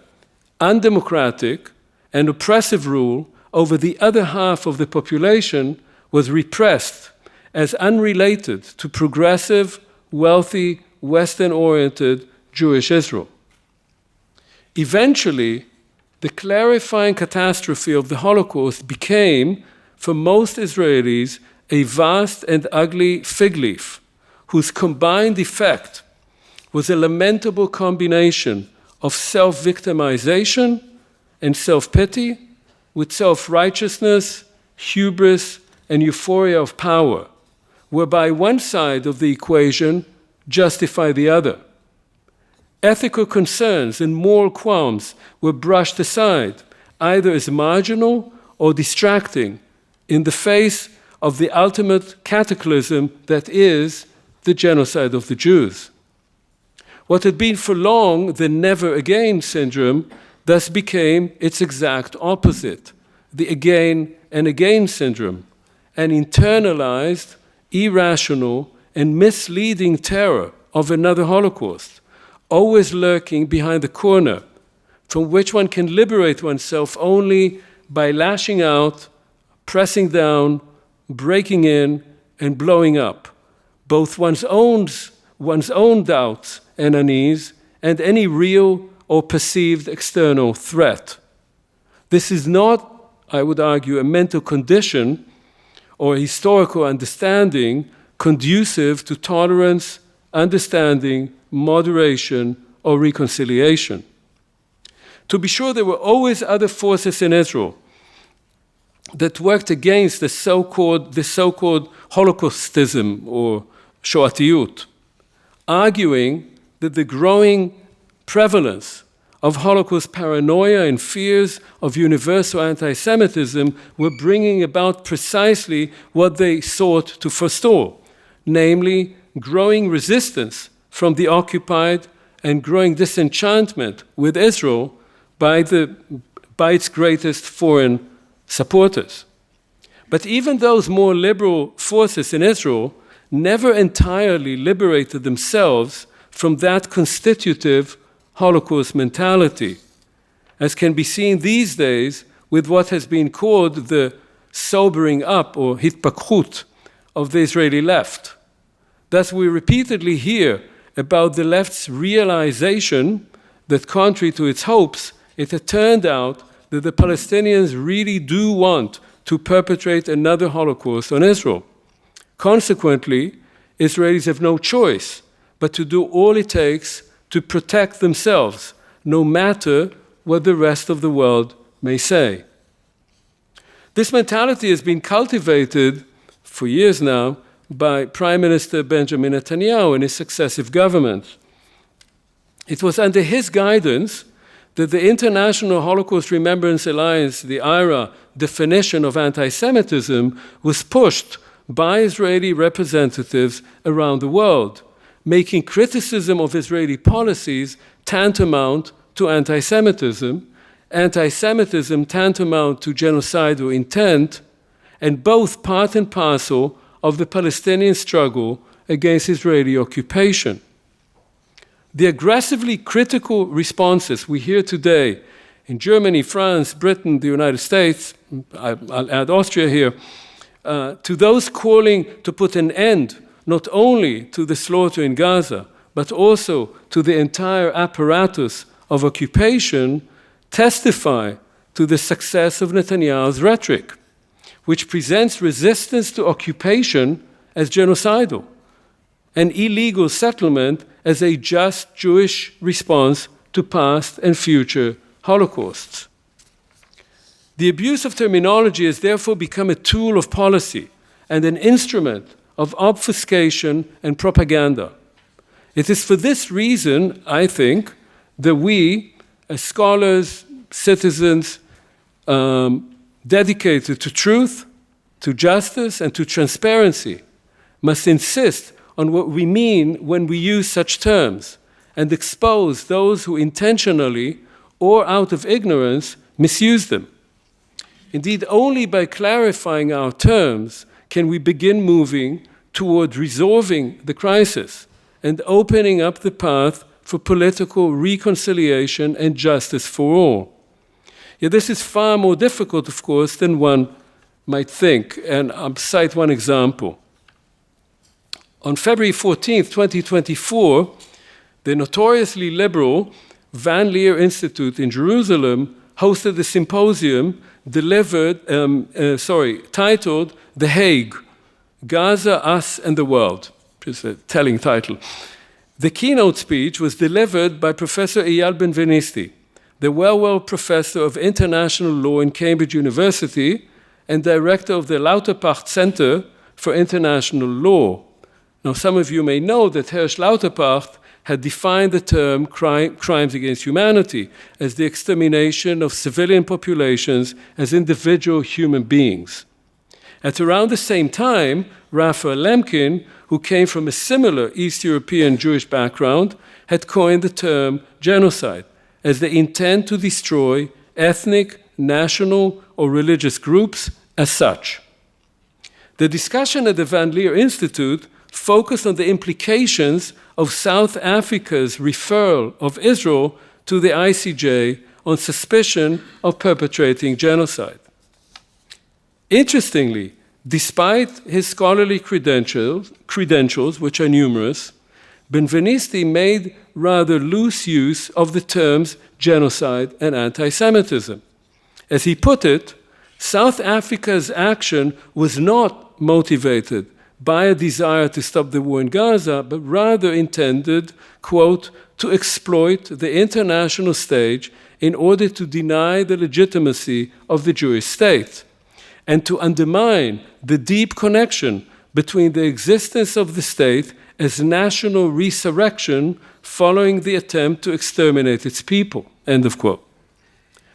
undemocratic and oppressive rule over the other half of the population was repressed as unrelated to progressive, wealthy, Western-oriented Jewish Israel. Eventually, the clarifying catastrophe of the Holocaust became, for most Israelis, a vast and ugly fig leaf, whose combined effect was a lamentable combination of self-victimization and self-pity with self-righteousness, hubris, and euphoria of power, whereby one side of the equation justified the other. Ethical concerns and moral qualms were brushed aside, either as marginal or distracting, in the face of the ultimate cataclysm that is the genocide of the Jews. What had been for long the never again syndrome thus became its exact opposite, the again and again syndrome, an internalized, irrational, and misleading terror of another Holocaust, always lurking behind the corner, from which one can liberate oneself only by lashing out, pressing down, breaking in, and blowing up, both one's own doubts and unease, and any real or perceived external threat. This is not, I would argue, a mental condition or a historical understanding conducive to tolerance, understanding, moderation, or reconciliation. To be sure, there were always other forces in Israel that worked against the so-called Holocaustism or Shoatiyut, arguing that the growing prevalence of Holocaust paranoia and fears of universal anti-Semitism were bringing about precisely what they sought to forestall, namely growing resistance from the occupied and growing disenchantment with Israel by its greatest foreign supporters. But even those more liberal forces in Israel never entirely liberated themselves from that constitutive Holocaust mentality, as can be seen these days with what has been called the sobering up or hitpakhut of the Israeli left. Thus, we repeatedly hear about the left's realization that contrary to its hopes, it had turned out that the Palestinians really do want to perpetrate another Holocaust on Israel. Consequently, Israelis have no choice but to do all it takes to protect themselves, no matter what the rest of the world may say. This mentality has been cultivated for years now by Prime Minister Benjamin Netanyahu and his successive governments. It was under his guidance that the International Holocaust Remembrance Alliance, the IHRA, definition of anti-Semitism was pushed by Israeli representatives around the world, making criticism of Israeli policies tantamount to anti-Semitism, anti-Semitism tantamount to genocidal intent, and both part and parcel of the Palestinian struggle against Israeli occupation. The aggressively critical responses we hear today in Germany, France, Britain, the United States, I'll add Austria here, to those calling to put an end not only to the slaughter in Gaza, but also to the entire apparatus of occupation, testify to the success of Netanyahu's rhetoric, which presents resistance to occupation as genocidal, and illegal settlement as a just Jewish response to past and future Holocausts. The abuse of terminology has therefore become a tool of policy and an instrument of obfuscation and propaganda. It is for this reason, I think, that we, as scholars, citizens, dedicated to truth, to justice, and to transparency, must insist on what we mean when we use such terms and expose those who intentionally or out of ignorance misuse them. Indeed, only by clarifying our terms can we begin moving toward resolving the crisis and opening up the path for political reconciliation and justice for all. Yet this is far more difficult, of course, than one might think, and I'll cite one example. On February 14, 2024, the notoriously liberal Van Leer Institute in Jerusalem hosted a symposium titled The Hague, Gaza, Us and the World, which is a telling title. The keynote speech was delivered by Professor Eyal Benvenisti, the Wellwell Professor of International Law in Cambridge University and Director of the Lauterpacht Center for International Law. Now, some of you may know that Hersch Lauterpacht had defined the term crimes against humanity as the extermination of civilian populations as individual human beings. At around the same time, Raphael Lemkin, who came from a similar East European Jewish background, had coined the term genocide as the intent to destroy ethnic, national, or religious groups as such. The discussion at the Van Leer Institute focused on the implications of South Africa's referral of Israel to the ICJ on suspicion of perpetrating genocide. Interestingly, despite his scholarly credentials, which are numerous, Benvenisti made rather loose use of the terms genocide and anti-Semitism. As he put it, South Africa's action was not motivated by a desire to stop the war in Gaza, but rather intended, quote, to exploit the international stage in order to deny the legitimacy of the Jewish state and to undermine the deep connection between the existence of the state as national resurrection following the attempt to exterminate its people, end of quote.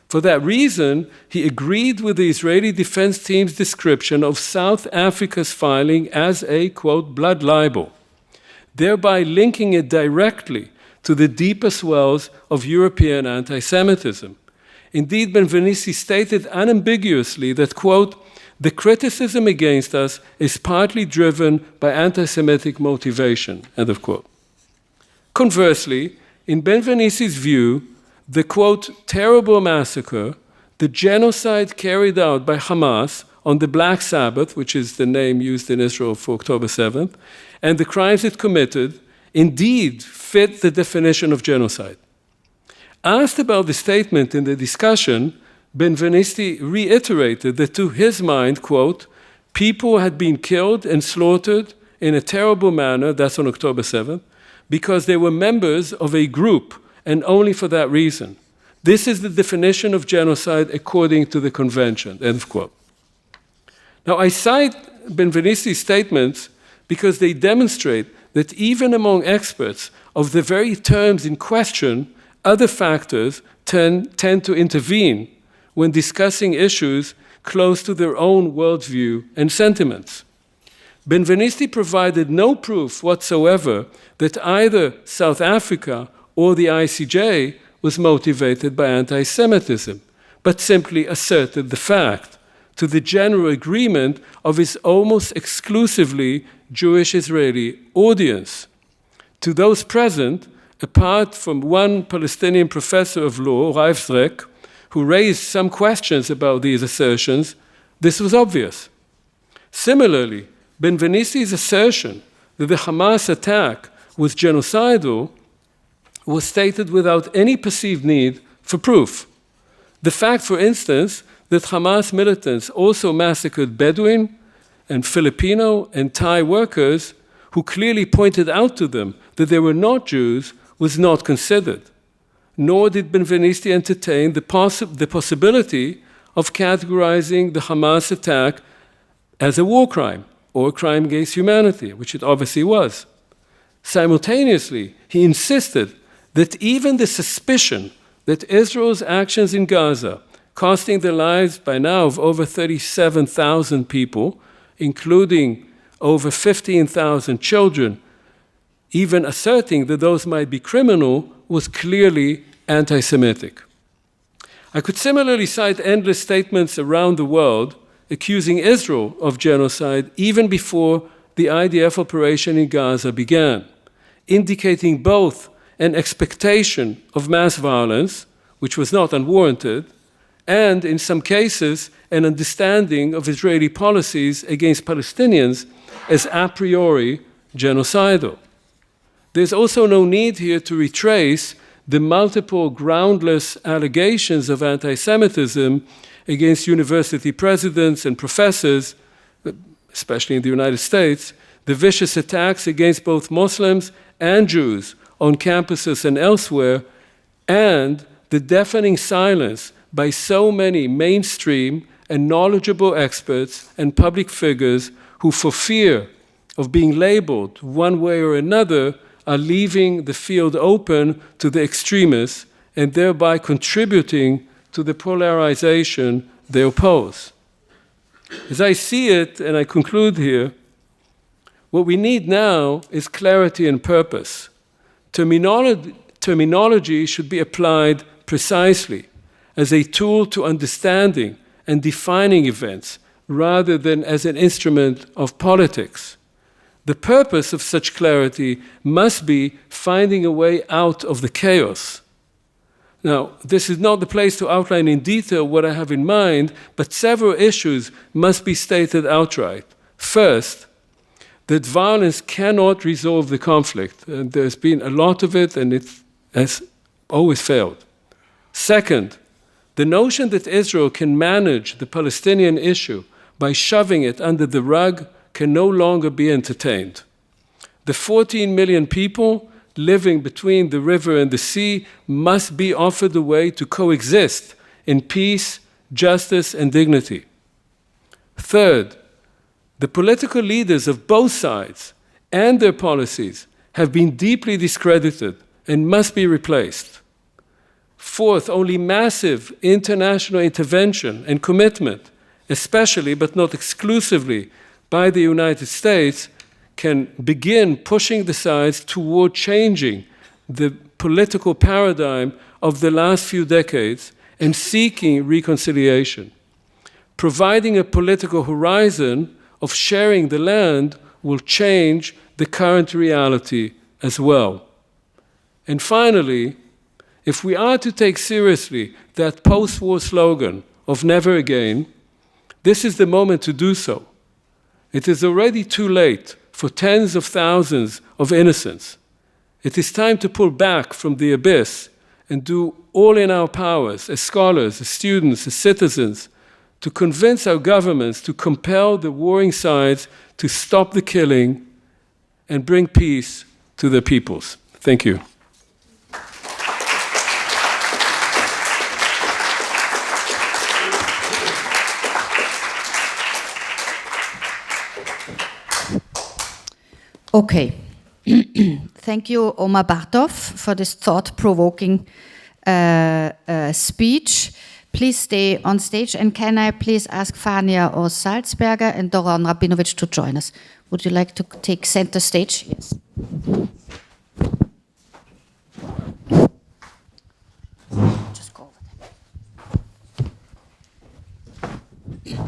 For that reason, he agreed with the Israeli defense team's description of South Africa's filing as a, quote, blood libel, thereby linking it directly to the deepest wells of European anti-Semitism. Indeed, Benvenisti stated unambiguously that, quote, the criticism against us is partly driven by anti-Semitic motivation, end of quote. Conversely, in Benvenisti's view, the, quote, terrible massacre, the genocide carried out by Hamas on the Black Sabbath, which is the name used in Israel for October 7th, and the crimes it committed, indeed fit the definition of genocide. Asked about the statement in the discussion, Benvenisti reiterated that to his mind, quote, people had been killed and slaughtered in a terrible manner, that's on October 7th, because they were members of a group and only for that reason. This is the definition of genocide according to the convention, end of quote. Now, I cite Benvenisti's statements because they demonstrate that even among experts of the very terms in question, other factors tend to intervene when discussing issues close to their own worldview and sentiments. Benvenisti provided no proof whatsoever that either South Africa or the ICJ was motivated by anti-Semitism, but simply asserted the fact to the general agreement of his almost exclusively Jewish Israeli audience. To those present, apart from one Palestinian professor of law, Reifzrek, who raised some questions about these assertions, this was obvious. Similarly, Benvenisti's assertion that the Hamas attack was genocidal was stated without any perceived need for proof. The fact, for instance, that Hamas militants also massacred Bedouin and Filipino and Thai workers who clearly pointed out to them that they were not Jews was not considered. Nor did Benvenisti entertain the possibility of categorizing the Hamas attack as a war crime or a crime against humanity, which it obviously was. Simultaneously, he insisted that even the suspicion that Israel's actions in Gaza, costing the lives by now of over 37,000 people, including over 15,000 children, even asserting that those might be criminal, was clearly anti-Semitic. I could similarly cite endless statements around the world accusing Israel of genocide even before the IDF operation in Gaza began, indicating both an expectation of mass violence, which was not unwarranted, and in some cases, an understanding of Israeli policies against Palestinians as a priori genocidal. There's also no need here to retrace the multiple groundless allegations of anti-Semitism against university presidents and professors, especially in the United States, the vicious attacks against both Muslims and Jews on campuses and elsewhere, and the deafening silence by so many mainstream and knowledgeable experts and public figures who, for fear of being labeled one way or another, are leaving the field open to the extremists and thereby contributing to the polarization they oppose. As I see it, and I conclude here, what we need now is clarity and purpose. Terminology should be applied precisely as a tool to understanding and defining events rather than as an instrument of politics. The purpose of such clarity must be finding a way out of the chaos. Now, this is not the place to outline in detail what I have in mind, but several issues must be stated outright. First, that violence cannot resolve the conflict. And there's been a lot of it, and it has always failed. Second, the notion that Israel can manage the Palestinian issue by shoving it under the rug can no longer be entertained. The 14 million people living between the river and the sea must be offered a way to coexist in peace, justice, and dignity. Third, the political leaders of both sides and their policies have been deeply discredited and must be replaced. Fourth, only massive international intervention and commitment, especially but not exclusively by the United States, can begin pushing the sides toward changing the political paradigm of the last few decades and seeking reconciliation. Providing a political horizon of sharing the land will change the current reality as well. And finally, if we are to take seriously that post-war slogan of never again, this is the moment to do so. It is already too late for tens of thousands of innocents. It is time to pull back from the abyss and do all in our powers as scholars, as students, as citizens, to convince our governments to compel the warring sides to stop the killing and bring peace to their peoples. Thank you. Okay. Thank you, Omer Bartov, for this thought-provoking speech. Please stay on stage, and can I please ask FANIA-OZ and DORON Rabinovici to join us? Would you like to take center stage? Yes. Just go over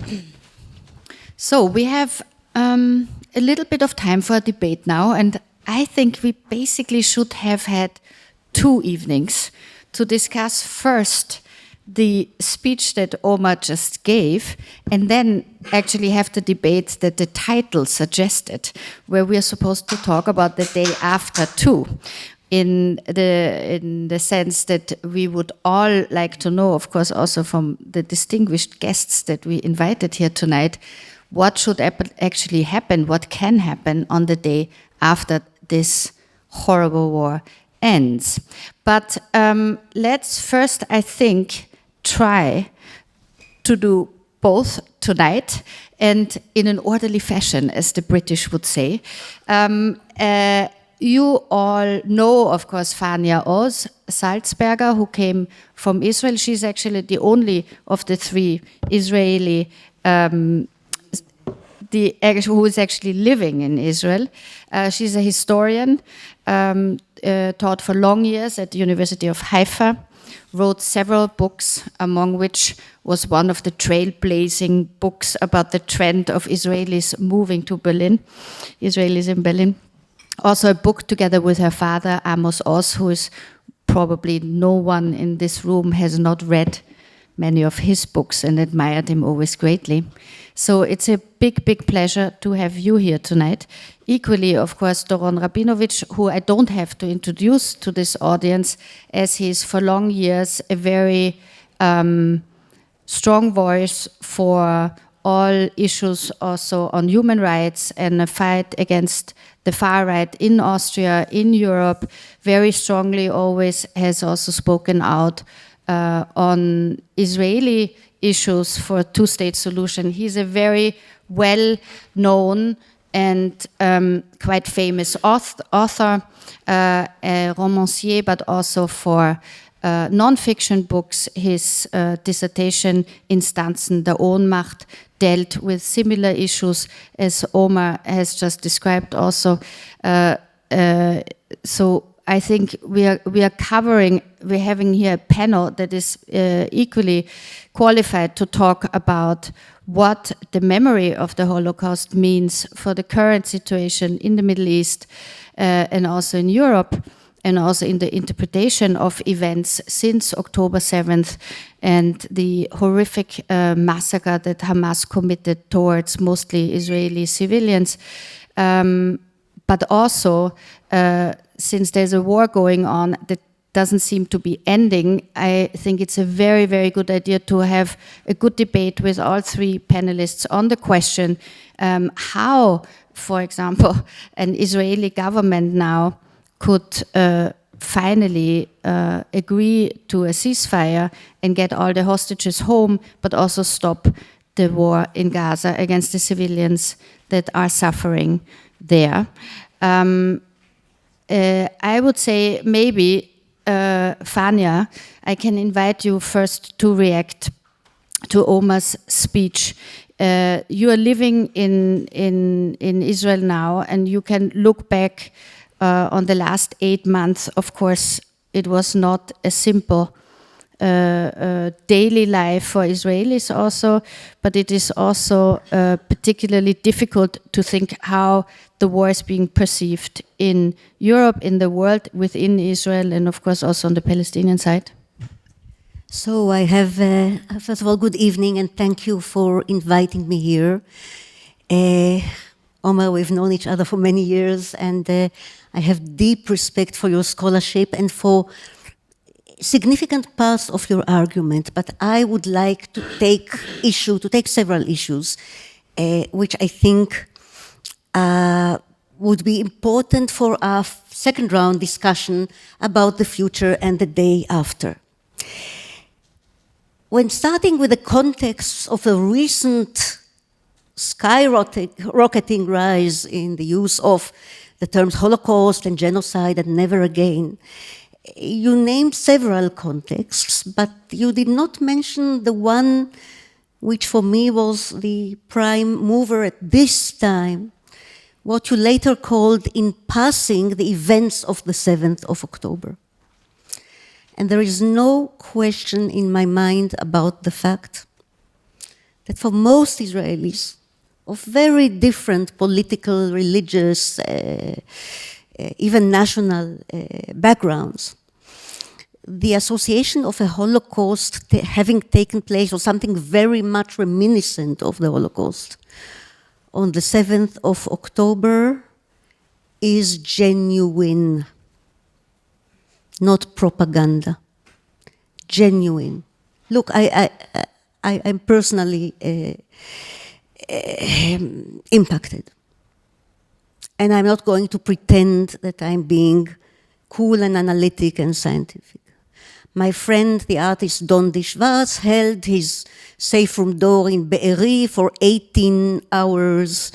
there. So we have a little bit of time for a debate now, and I think we basically should have had 2 evenings to discuss first the speech that Omer just gave, and then actually have the debate that the title suggested, where we are supposed to talk about the day after too, in the sense that we would all like to know, of course, also from the distinguished guests that we invited here tonight, what should actually happen, what can happen on the day after this horrible war ends. But let's first, I think, try to do both tonight and in an orderly fashion, as the British would say. You all know, of course, Oz-Salzberger, who came from Israel. She's actually the only of the 3 Israeli who is actually living in Israel. She's a historian, taught for long years at the University of Haifa, wrote several books, among which was one of the trailblazing books about the trend of Israelis moving to Berlin, Israelis in Berlin. Also a book together with her father, Amos Oz, who is probably no one in this room has not read many of his books and admired him always greatly. So it's a big, big pleasure to have you here tonight. Equally, of course, Doron Rabinovici, who I don't have to introduce to this audience, as he is for long years a very strong voice for all issues also on human rights and a fight against the far right in Austria, in Europe, very strongly always has also spoken out on Israeli issues for a 2-state solution. He's a very well-known and quite famous author, a romancier, but also for non-fiction books. His dissertation Instanzen der Ohnmacht dealt with similar issues as Omer has just described also. So I think we're having here a panel that is equally qualified to talk about what the memory of the Holocaust means for the current situation in the Middle East and also in Europe, and also in the interpretation of events since October 7th and the horrific massacre that Hamas committed towards mostly Israeli civilians. But also, since there's a war going on that doesn't seem to be ending, I think it's a very, very good idea to have a good debate with all 3 panelists on the question how, for example, an Israeli government now could finally agree to a ceasefire and get all the hostages home, but also stop the war in Gaza against the civilians that are suffering there. I would say maybe, Fania, I can invite you first to react to Omer's speech. You are living in Israel now, and you can look back on the last 8 months. Of course, it was not a simple daily life for Israelis also, but it is also particularly difficult to think how the war is being perceived in Europe, in the world, within Israel, and of course also on the Palestinian side. So I have, first of all, good evening, and thank you for inviting me here. Omer, we've known each other for many years, and I have deep respect for your scholarship and for significant parts of your argument, but I would like to take several issues, which I think would be important for our second round discussion about the future and the day after. When starting with the context of a recent skyrocketing rise in the use of the terms Holocaust and genocide and never again, you named several contexts, but you did not mention the one which for me was the prime mover at this time, what you later called in passing the events of the 7th of October. And there is no question in my mind about the fact that for most Israelis of very different political, religious, even national backgrounds, the association of a Holocaust having taken place, or something very much reminiscent of the Holocaust, on the 7th of October is genuine, not propaganda. Genuine. Look, I'm personally impacted. And I'm not going to pretend that I'm being cool and analytic and scientific. My friend, the artist Don Dishvaz, held his safe room door in Be'eri for 18 hours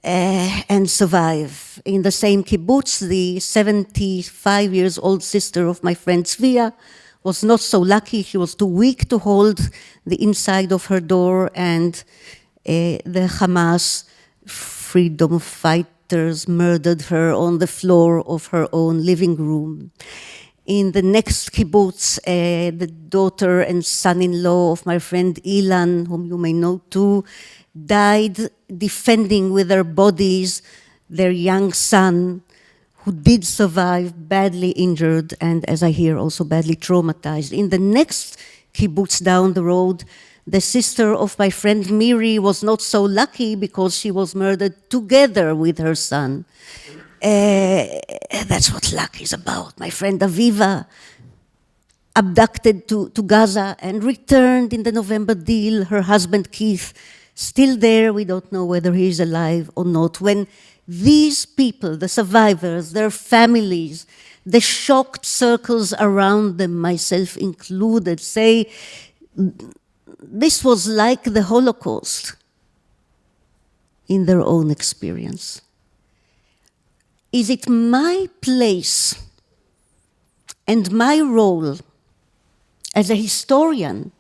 and survived. In the same kibbutz, the 75-year-old sister of my friend Tzvia was not so lucky. She was too weak to hold the inside of her door, and the Hamas freedom fighters murdered her on the floor of her own living room. In the next kibbutz, the daughter and son-in-law of my friend Ilan, whom you may know too, died defending with their bodies their young son, who did survive, badly injured, and as I hear, also badly traumatized. In the next kibbutz down the road, the sister of my friend Miri was not so lucky because she was murdered together with her son. That's what luck is about. My friend Aviva, abducted to Gaza and returned in the November deal. Her husband Keith, still there. We don't know whether he is alive or not. When these people, the survivors, their families, the shocked circles around them, myself included, say, this was like the Holocaust in their own experience. Is it my place and my role as a historian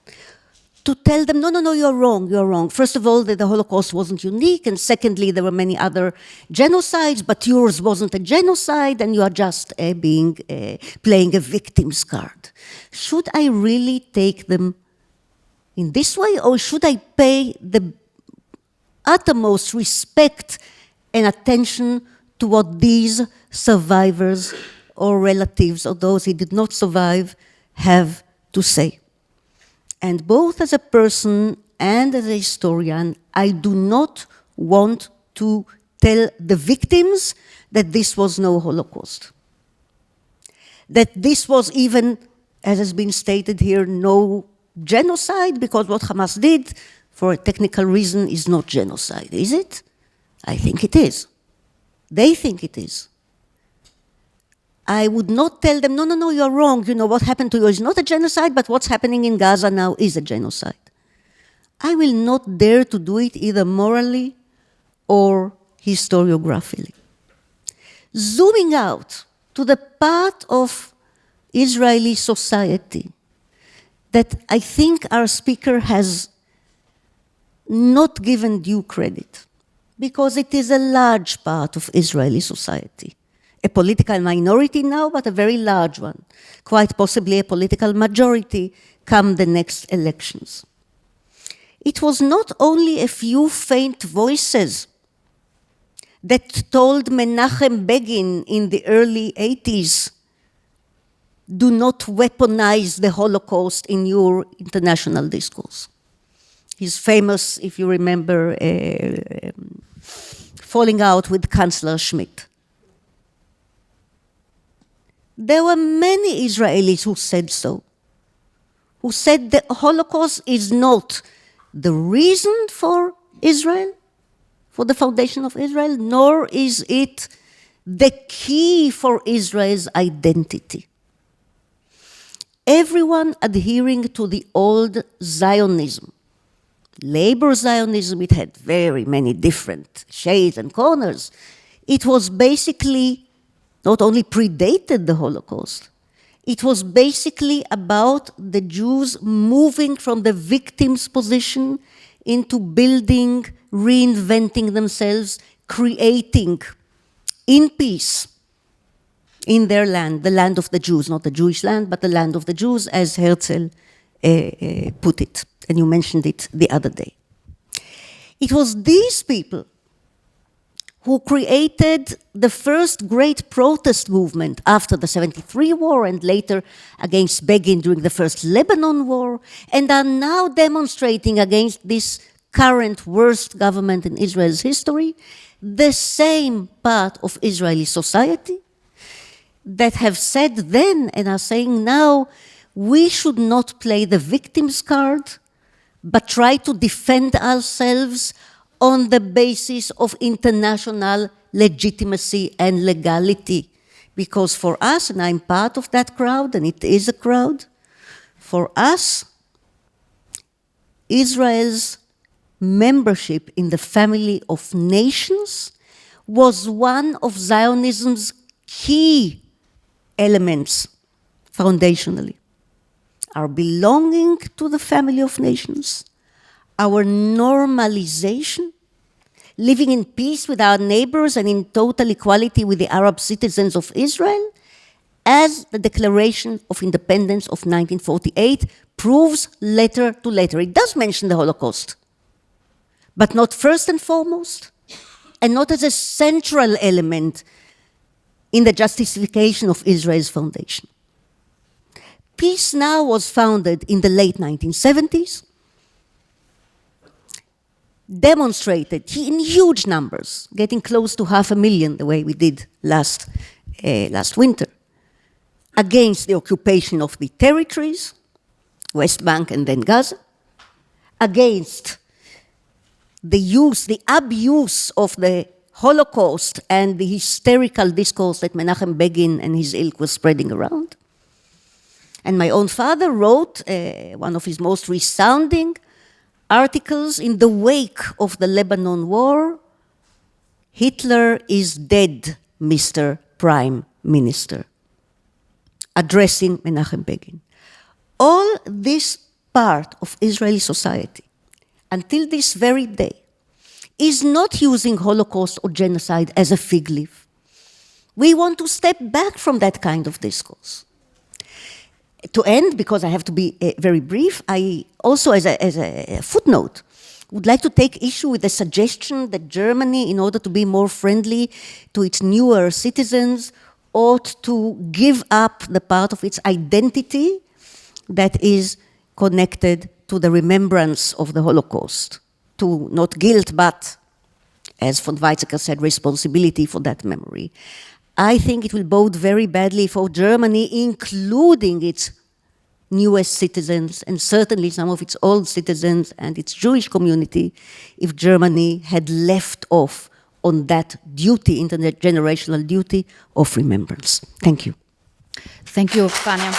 to tell them, no, you're wrong. First of all, that the Holocaust wasn't unique, and secondly, there were many other genocides, but yours wasn't a genocide, and you are just playing a victim's card. Should I really take them in this way, or should I pay the uttermost respect and attention to what these survivors or relatives or those who did not survive have to say? And both as a person and as a historian, I do not want to tell the victims that this was no Holocaust. That this was even, as has been stated here, no genocide, because what Hamas did, for a technical reason, is not genocide, is it? I think it is. They think it is. I would not tell them, no, you're wrong. You know, what happened to you is not a genocide, but what's happening in Gaza now is a genocide. I will not dare to do it either morally or historiographically. Zooming out to the part of Israeli society that I think our speaker has not given due credit, because it is a large part of Israeli society. A political minority now, but a very large one. Quite possibly a political majority come the next elections. It was not only a few faint voices that told Menachem Begin in the early 80s, do not weaponize the Holocaust in your international discourse. He's famous, if you remember, falling out with Chancellor Schmidt. There were many Israelis who said so, who said the Holocaust is not the reason for Israel, for the foundation of Israel, nor is it the key for Israel's identity. Everyone adhering to the old Zionism, labor Zionism, it had very many different shades and corners. It was basically not only predated the Holocaust, it was basically about the Jews moving from the victim's position into building, reinventing themselves, creating in peace in their land, the land of the Jews, not the Jewish land, but the land of the Jews, as Herzl put it, and you mentioned it the other day. It was these people who created the first great protest movement after the 73 war and later against Begin during the first Lebanon war, and are now demonstrating against this current worst government in Israel's history, the same part of Israeli society that have said then and are saying now, we should not play the victim's card, but try to defend ourselves on the basis of international legitimacy and legality. Because for us, and I'm part of that crowd, and it is a crowd, for us, Israel's membership in the family of nations was one of Zionism's key elements, foundationally. Our belonging to the family of nations, our normalization, living in peace with our neighbors and in total equality with the Arab citizens of Israel, as the Declaration of Independence of 1948 proves letter to letter. It does mention the Holocaust, but not first and foremost, and not as a central element in the justification of Israel's foundation. Peace Now was founded in the late 1970s, demonstrated in huge numbers, getting close to 500,000, the way we did last winter, against the occupation of the territories, West Bank and then Gaza, against the abuse of the Holocaust and the hysterical discourse that Menachem Begin and his ilk was spreading around. And my own father wrote one of his most resounding articles in the wake of the Lebanon War, Hitler is dead, Mr. Prime Minister, addressing Menachem Begin. All this part of Israeli society, until this very day, is not using Holocaust or genocide as a fig leaf. We want to step back from that kind of discourse. To end, because I have to be very brief, I also, as a footnote, would like to take issue with the suggestion that Germany, in order to be more friendly to its newer citizens, ought to give up the part of its identity that is connected to the remembrance of the Holocaust, to not guilt, but, as von Weizsäcker said, responsibility for that memory. I think it will bode very badly for Germany, including its newest citizens and certainly some of its old citizens and its Jewish community, if Germany had left off on that duty, intergenerational duty of remembrance. Thank you. Thank you, Fania.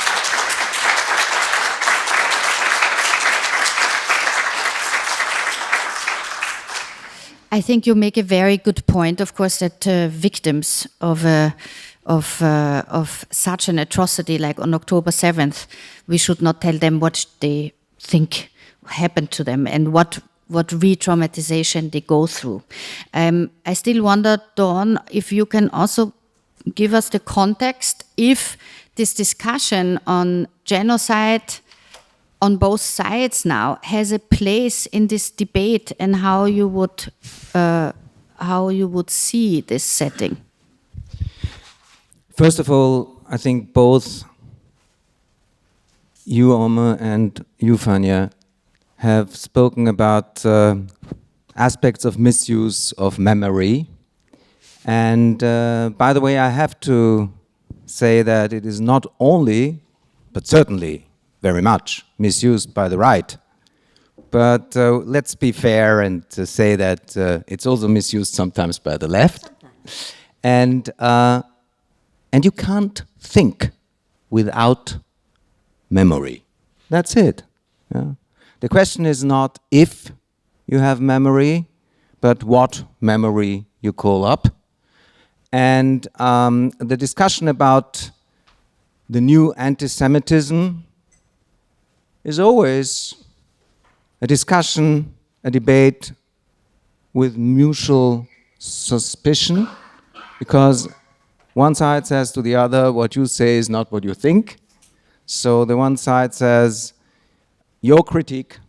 I think you make a very good point, of course, that victims of such an atrocity like on October 7th, we should not tell them what they think happened to them and what re-traumatization they go through. I still wonder, Dawn, if you can also give us the context if this discussion on genocide on both sides now has a place in this debate and how you would see this setting. First of all, I think both you, Omer, and you, Fania, have spoken about aspects of misuse of memory. And by the way, I have to say that it is not only, but certainly very much, misused by the right. But let's be fair and say that it's also misused sometimes by the left. And you can't think without memory. That's it. Yeah. The question is not if you have memory, but what memory you call up. And the discussion about the new anti-Semitism is always a discussion, a debate with mutual suspicion, because one side says to the other, what you say is not what you think. So the one side says, your critique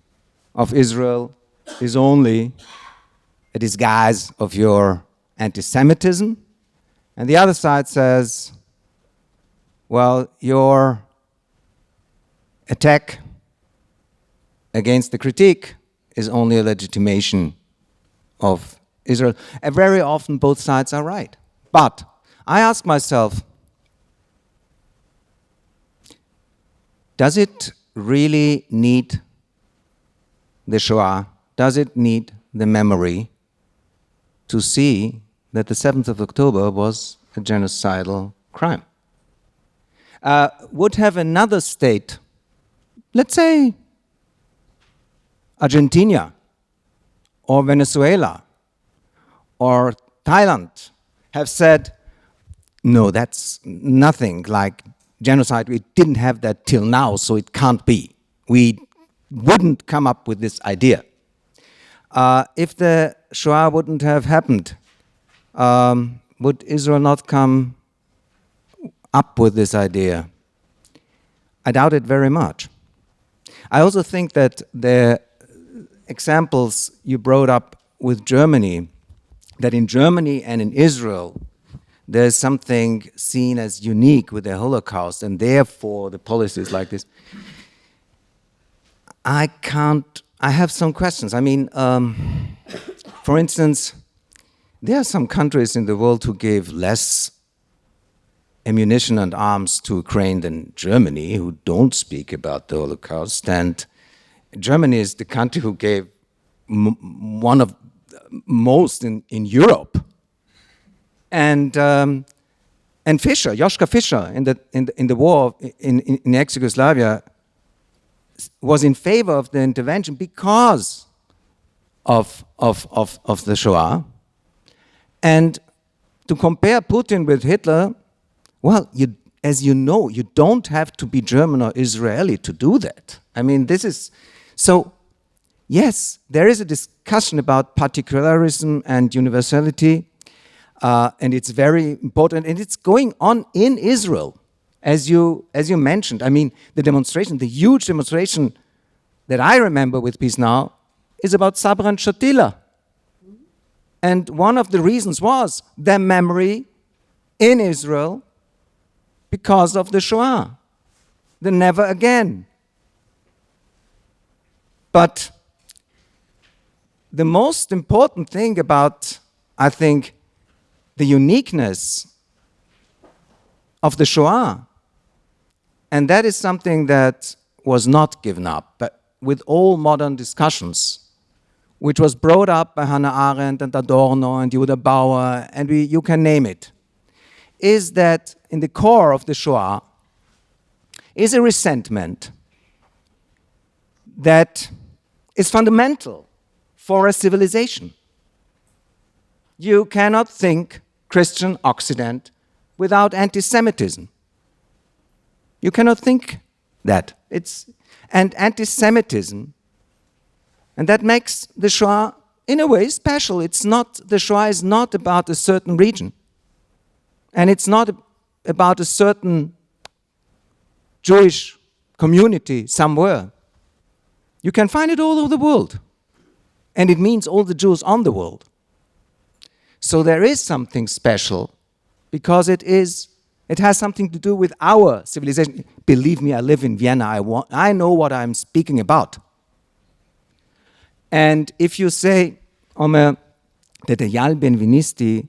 of Israel is only a disguise of your anti-Semitism. And the other side says, well, your attack against the critique is only a legitimation of Israel. And very often both sides are right. But I ask myself, does it really need the Shoah? Does it need the memory to see that the 7th of October was a genocidal crime? Would have another state, let's say Argentina or Venezuela or Thailand, have said, no, that's nothing like genocide. We didn't have that till now, so it can't be. We wouldn't come up with this idea. If the Shoah wouldn't have happened, would Israel not come up with this idea? I doubt it very much. I also think that the examples you brought up with Germany, that in Germany and in Israel, there's something seen as unique with the Holocaust, and therefore the policies like this. I have some questions. I mean, for instance, there are some countries in the world who gave less ammunition and arms to Ukraine than Germany, who don't speak about the Holocaust. And Germany is the country who gave one of most in Europe. And Fischer, Joschka Fischer, in the war in ex-Yugoslavia, was in favor of the intervention because of the Shoah. And to compare Putin with Hitler, well, as you know, you don't have to be German or Israeli to do that. I mean, this is, so yes, there is a discussion about particularism and universality, and it's very important, and it's going on in Israel, as you mentioned. I mean, the demonstration, the huge demonstration that I remember with Peace Now is about Sabra and Shatila. And one of the reasons was their memory in Israel because of the Shoah, the never again. But the most important thing about, I think, the uniqueness of the Shoah, and that is something that was not given up, but with all modern discussions, which was brought up by Hannah Arendt and Adorno and Judah Bauer, and you can name it, is that in the core of the Shoah is a resentment that is fundamental for a civilization. You cannot think Christian Occident without anti-Semitism. You cannot think that. And anti-Semitism, and that makes the Shoah in a way special. The Shoah is not about a certain region. And it's not about a certain Jewish community somewhere. You can find it all over the world. And it means all the Jews on the world. So there is something special because it has something to do with our civilization. Believe me, I live in Vienna. I know what I'm speaking about. And if you say, Omer, that the Eyal Ben-Vinisti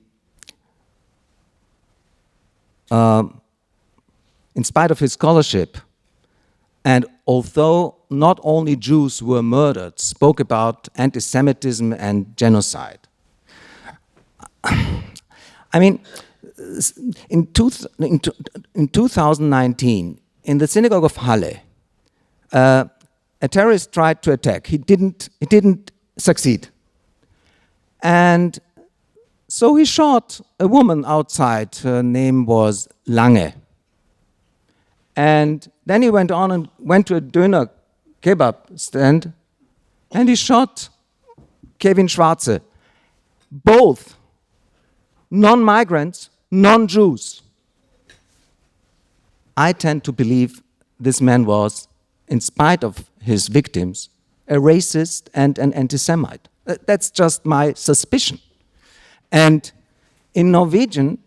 in spite of his scholarship, and although not only Jews were murdered, spoke about anti-Semitism and genocide. I mean, in 2019, in the synagogue of Halle, a terrorist tried to attack. He didn't succeed. And so he shot a woman outside. Her name was Lange. And then he went on and went to a doner kebab stand, and he shot Kevin Schwarze. Both non-migrants, non-Jews. I tend to believe this man was, in spite of his victims, a racist and an anti-Semite. That's just my suspicion. And in Norwegia,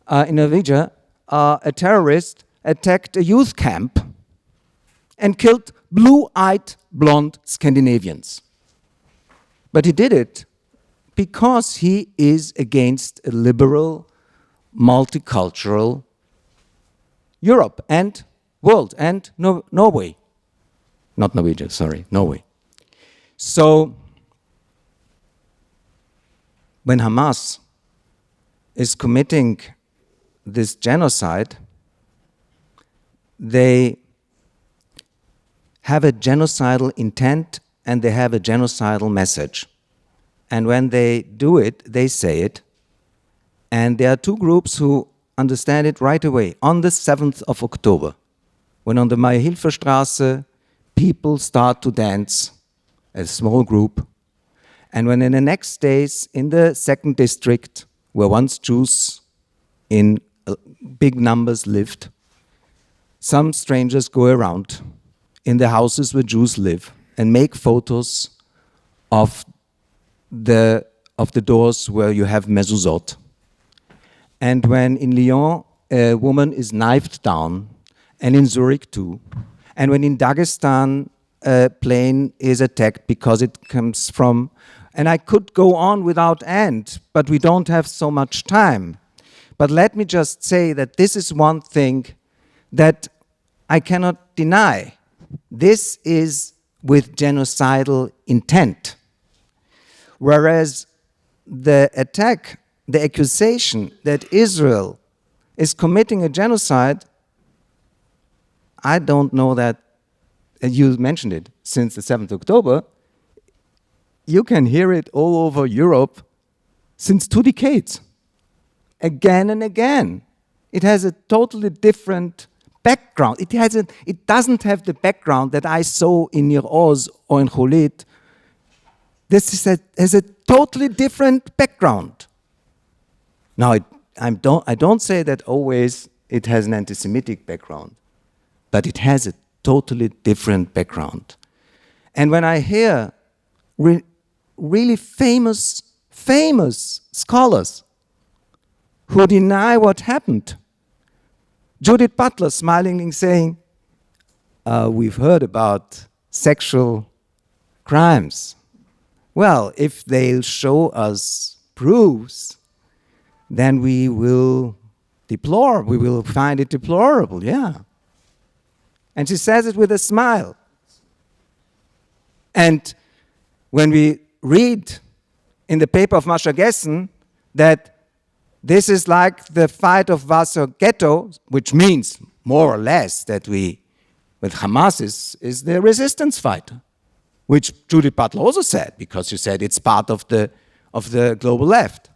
a terrorist attacked a youth camp and killed blue-eyed, blonde Scandinavians. But he did it because he is against a liberal, multicultural Europe and world and Norway. Not Norwegia, sorry, Norway. So when Hamas is committing this genocide, they have a genocidal intent and they have a genocidal message. And when they do it, they say it. And there are two groups who understand it right away. On the 7th of October, when on the Mayer-Hilfer-Straße, people start to dance, a small group. And when in the next days, in the 2nd district, where once Jews in big numbers lived, some strangers go around in the houses where Jews live and make photos of the doors where you have mezuzot. And when in Lyon a woman is knifed down, and in Zurich too, and when in Dagestan a plane is attacked because it comes from, and I could go on without end, but we don't have so much time. But let me just say that this is one thing that I cannot deny. This is with genocidal intent. Whereas the attack, the accusation that Israel is committing a genocide, I don't know that, you mentioned it, since the 7th of October, you can hear it all over Europe since 2 decades, again and again. It has a totally different background. It doesn't have the background that I saw in Nir Oz or in Cholit. This has a totally different background. Now, I don't say that always it has an anti-Semitic background, but it has a totally different background. And when I hear really famous scholars who deny what happened, Judith Butler smilingly saying, we've heard about sexual crimes. Well, if they'll show us proofs, then we will find it deplorable, yeah. And she says it with a smile. And when we read in the paper of Masha Gessen that this is like the fight of Warsaw Ghetto, which means more or less that with Hamas is the resistance fight, which Judith Butler also said, because she said it's part of the global left.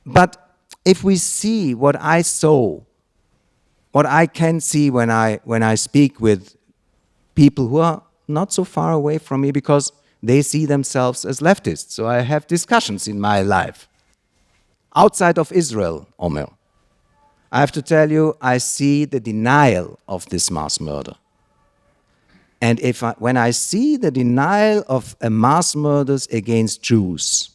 But if we see what I saw, what I can see when I speak with people who are not so far away from me because they see themselves as leftists, so I have discussions in my life. Outside of Israel, Omer, I have to tell you, I see the denial of this mass murder. And when I see the denial of a mass murders against Jews,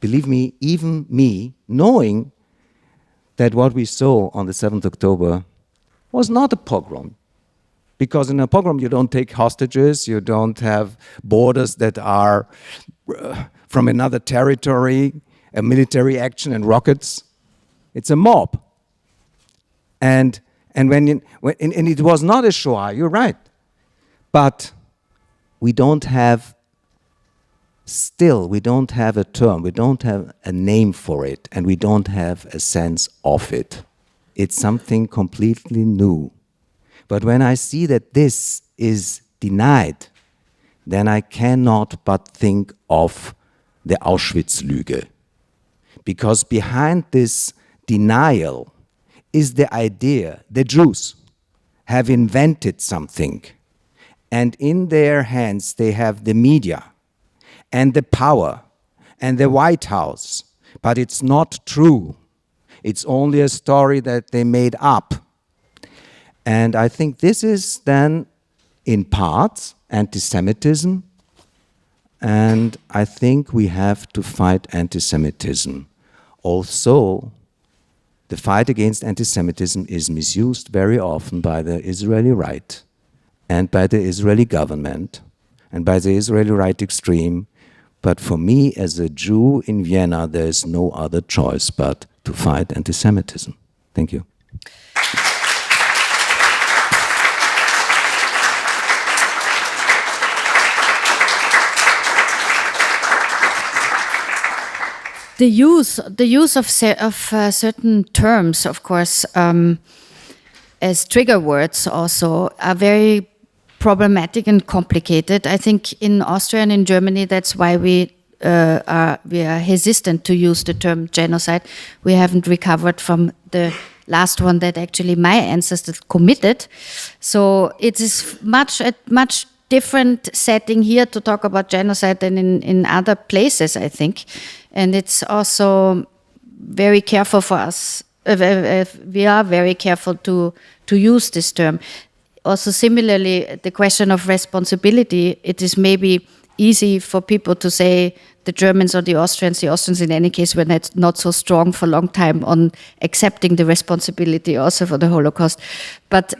believe me, even me, knowing that what we saw on the 7th October was not a pogrom. Because in a pogrom you don't take hostages, you don't have borders that are from another territory, a military action and rockets. It's a mob. And And and it was not a Shoah, you're right. But we don't have a term, we don't have a name for it, and we don't have a sense of it. It's something completely new. But when I see that this is denied, then I cannot but think of the Auschwitz-Lüge. Because behind this denial is the idea the Jews have invented something, and in their hands they have the media and the power and the White House, but it's not true. It's only a story that they made up. And I think this is then, in parts, anti-Semitism, and I think we have to fight anti-Semitism. Also, the fight against anti-Semitism is misused very often by the Israeli right and by the Israeli government and by the Israeli right extreme. But for me, as a Jew in Vienna, there is no other choice but to fight anti-Semitism. Thank you. The use of certain terms, of course, as trigger words also, are very problematic and complicated. I think in Austria and in Germany, that's why we are hesitant to use the term genocide. We haven't recovered from the last one that actually my ancestors committed. So it is a much different setting here to talk about genocide than in other places, I think. And it's also very careful for us. We are very careful to use this term. Also, similarly, the question of responsibility, it is maybe easy for people to say the Germans or the Austrians in any case were not so strong for a long time on accepting the responsibility also for the Holocaust. But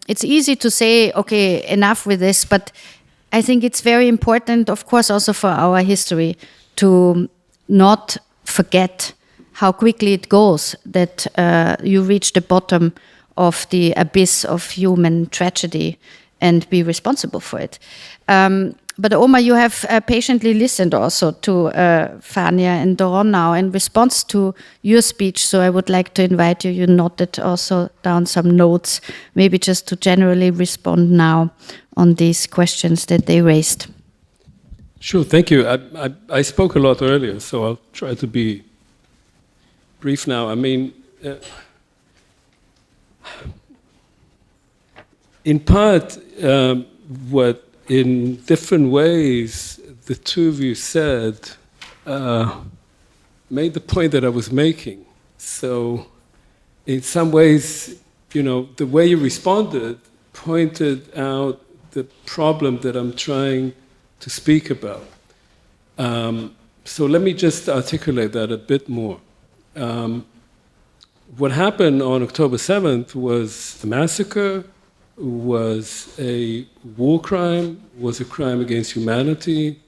it's easy to say, okay, enough with this, but I think it's very important, of course, also for our history to not forget how quickly it goes, that you reach the bottom of the abyss of human tragedy and be responsible for it. But Omer, you have patiently listened also to FANIA and DORON now in response to your speech, so I would like to invite you, you noted also down some notes, maybe just to generally respond now on these questions that they raised. Sure, thank you. I spoke a lot earlier, so I'll try to be brief now. I mean, in part, what in different ways the two of you said made the point that I was making. So in some ways, you know, the way you responded pointed out the problem that I'm trying to speak about. So let me just articulate that a bit more. What happened on October 7th was a massacre, was a war crime, was a crime against humanity,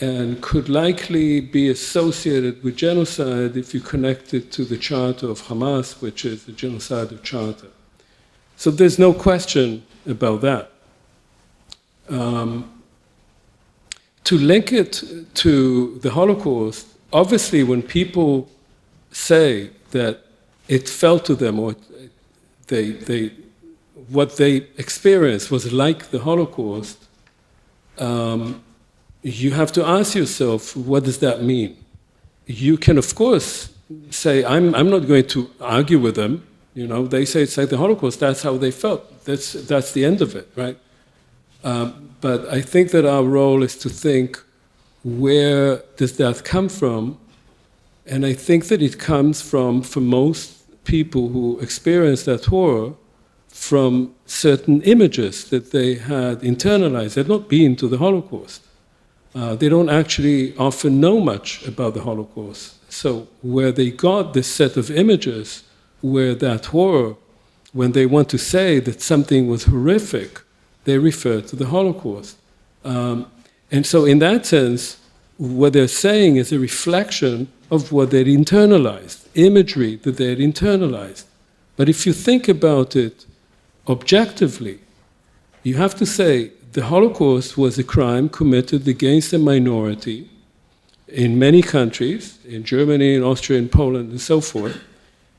and could likely be associated with genocide if you connect it to the charter of Hamas, which is the genocidal charter. So there's no question about that. To link it to the Holocaust, obviously when people say that it fell to them or what they experienced was like the Holocaust, you have to ask yourself, what does that mean? You can, of course, say, I'm not going to argue with them. You know, they say it's like the Holocaust, that's how they felt. That's the end of it, right? But I think that our role is to think, where does that come from? And I think that it comes from, for most people who experience that horror, from certain images that they had internalized. They've not been to the Holocaust. They don't actually often know much about the Holocaust. So where they got this set of images, where that horror, when they want to say that something was horrific, they refer to the Holocaust. And so in that sense, what they're saying is a reflection of what they'd internalized, imagery that they had internalized. But if you think about it objectively, you have to say the Holocaust was a crime committed against a minority in many countries, in Germany, in Austria, in Poland, and so forth.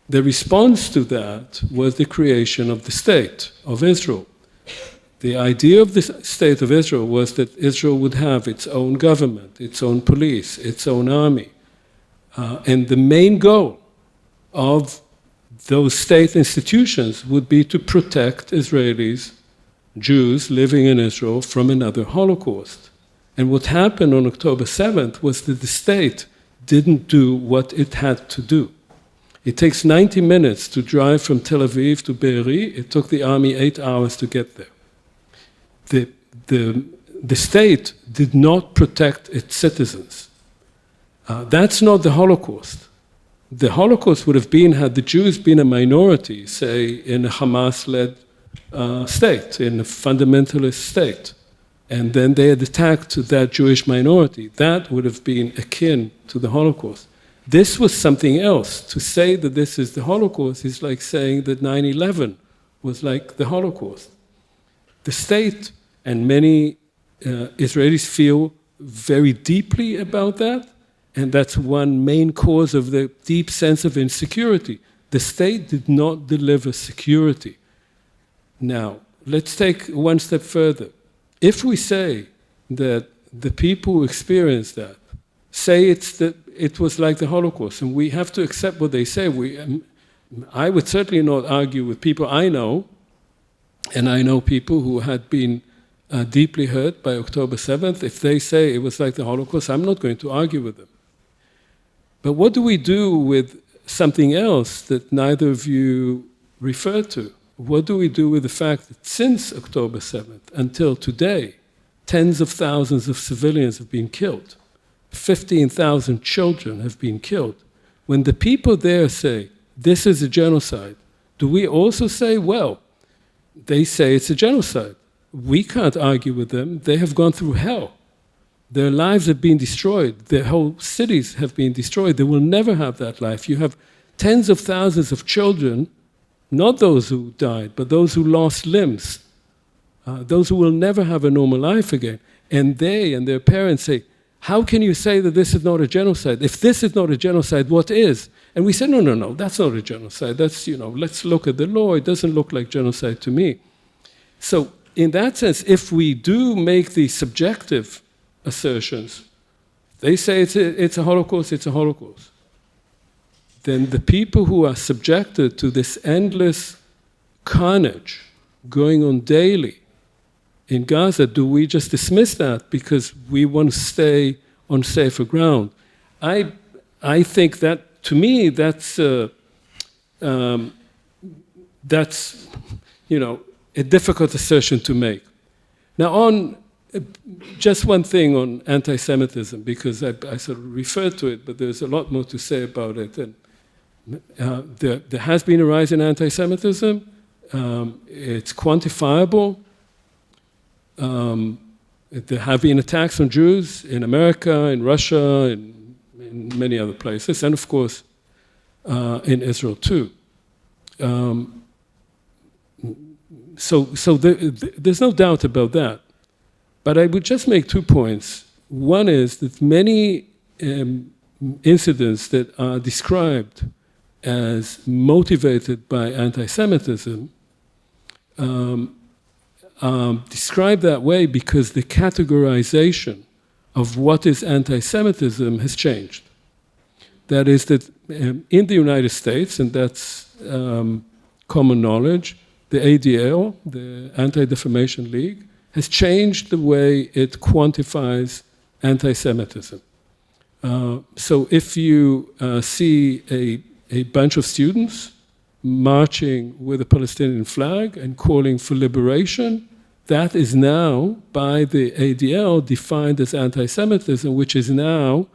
The response to that was the creation of the State of Israel. The idea of the State of Israel was that Israel would have its own government, its own police, its own army. And the main goal of those state institutions would be to protect Israelis, Jews living in Israel, from another Holocaust. And what happened on October 7th was that the state didn't do what it had to do. It takes 90 minutes to drive from Tel Aviv to Be'eri. It took the army 8 hours to get there. The state did not protect its citizens. That's not the Holocaust. The Holocaust would have been had the Jews been a minority, say, in a Hamas-led state, in a fundamentalist state, and then they had attacked that Jewish minority. That would have been akin to the Holocaust. This was something else. To say that this is the Holocaust is like saying that 9/11 was like the Holocaust. The state and many Israelis feel very deeply about that, and that's one main cause of the deep sense of insecurity. The state did not deliver security. Now, let's take one step further. If we say that the people who experienced that say it was like the Holocaust, and we have to accept what they say, I would certainly not argue with people I know, and I know people who had been deeply hurt by October 7th. If they say it was like the Holocaust, I'm not going to argue with them. But what do we do with something else that neither of you referred to? What do we do with the fact that since October 7th until today, tens of thousands of civilians have been killed, 15,000 children have been killed? When the people there say, this is a genocide, do we also say, well, they say it's a genocide. We can't argue with them. They have gone through hell. Their lives have been destroyed. Their whole cities have been destroyed. They will never have that life. You have tens of thousands of children, not those who died, but those who lost limbs, those who will never have a normal life again. And they and their parents say, how can you say that this is not a genocide? If this is not a genocide, what is? And we say, no, that's not a genocide. That's, let's look at the law. It doesn't look like genocide to me. So in that sense, if we do make the subjective assertions, they say it's a Holocaust, it's a Holocaust, then the people who are subjected to this endless carnage going on daily in Gaza, do we just dismiss that because we want to stay on safer ground? I think that, to me, that's a difficult assertion to make. Now, on just one thing on anti-Semitism, because I sort of referred to it, but there's a lot more to say about it. And there has been a rise in anti-Semitism. It's quantifiable. There have been attacks on Jews in America, in Russia, in many other places, and of course in Israel too. So there's no doubt about that. But I would just make 2 points. One is that many incidents that are described as motivated by anti-Semitism described that way because the categorization of what is anti-Semitism has changed. That is that in the United States, and that's common knowledge, the ADL, the Anti-Defamation League, has changed the way it quantifies anti-Semitism. So if you see a bunch of students marching with a Palestinian flag and calling for liberation, that is now, by the ADL, defined as anti-Semitism, which is now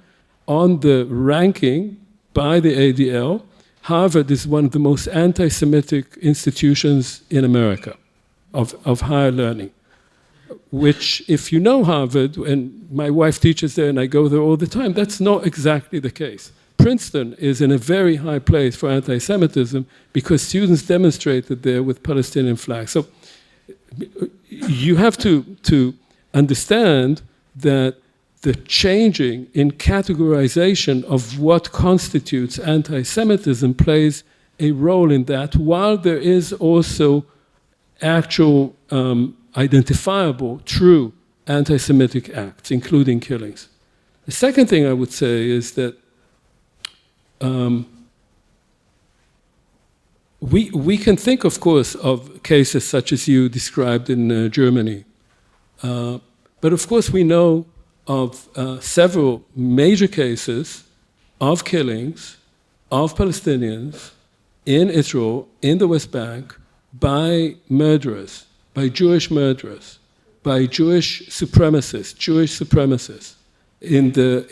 on the ranking by the ADL. Harvard is one of the most anti-Semitic institutions in America of higher learning, which, if you know Harvard, and my wife teaches there and I go there all the time, that's not exactly the case. Princeton is in a very high place for anti-Semitism because students demonstrated there with Palestinian flags. So you have to understand that the changing in categorization of what constitutes anti-Semitism plays a role in that, while there is also actual identifiable, true anti-Semitic acts, including killings. The second thing I would say is that we can think, of course, of cases such as you described in Germany. But of course we know of several major cases of killings of Palestinians in Israel, in the West Bank, by murderers, by Jewish murderers, by Jewish supremacists, in the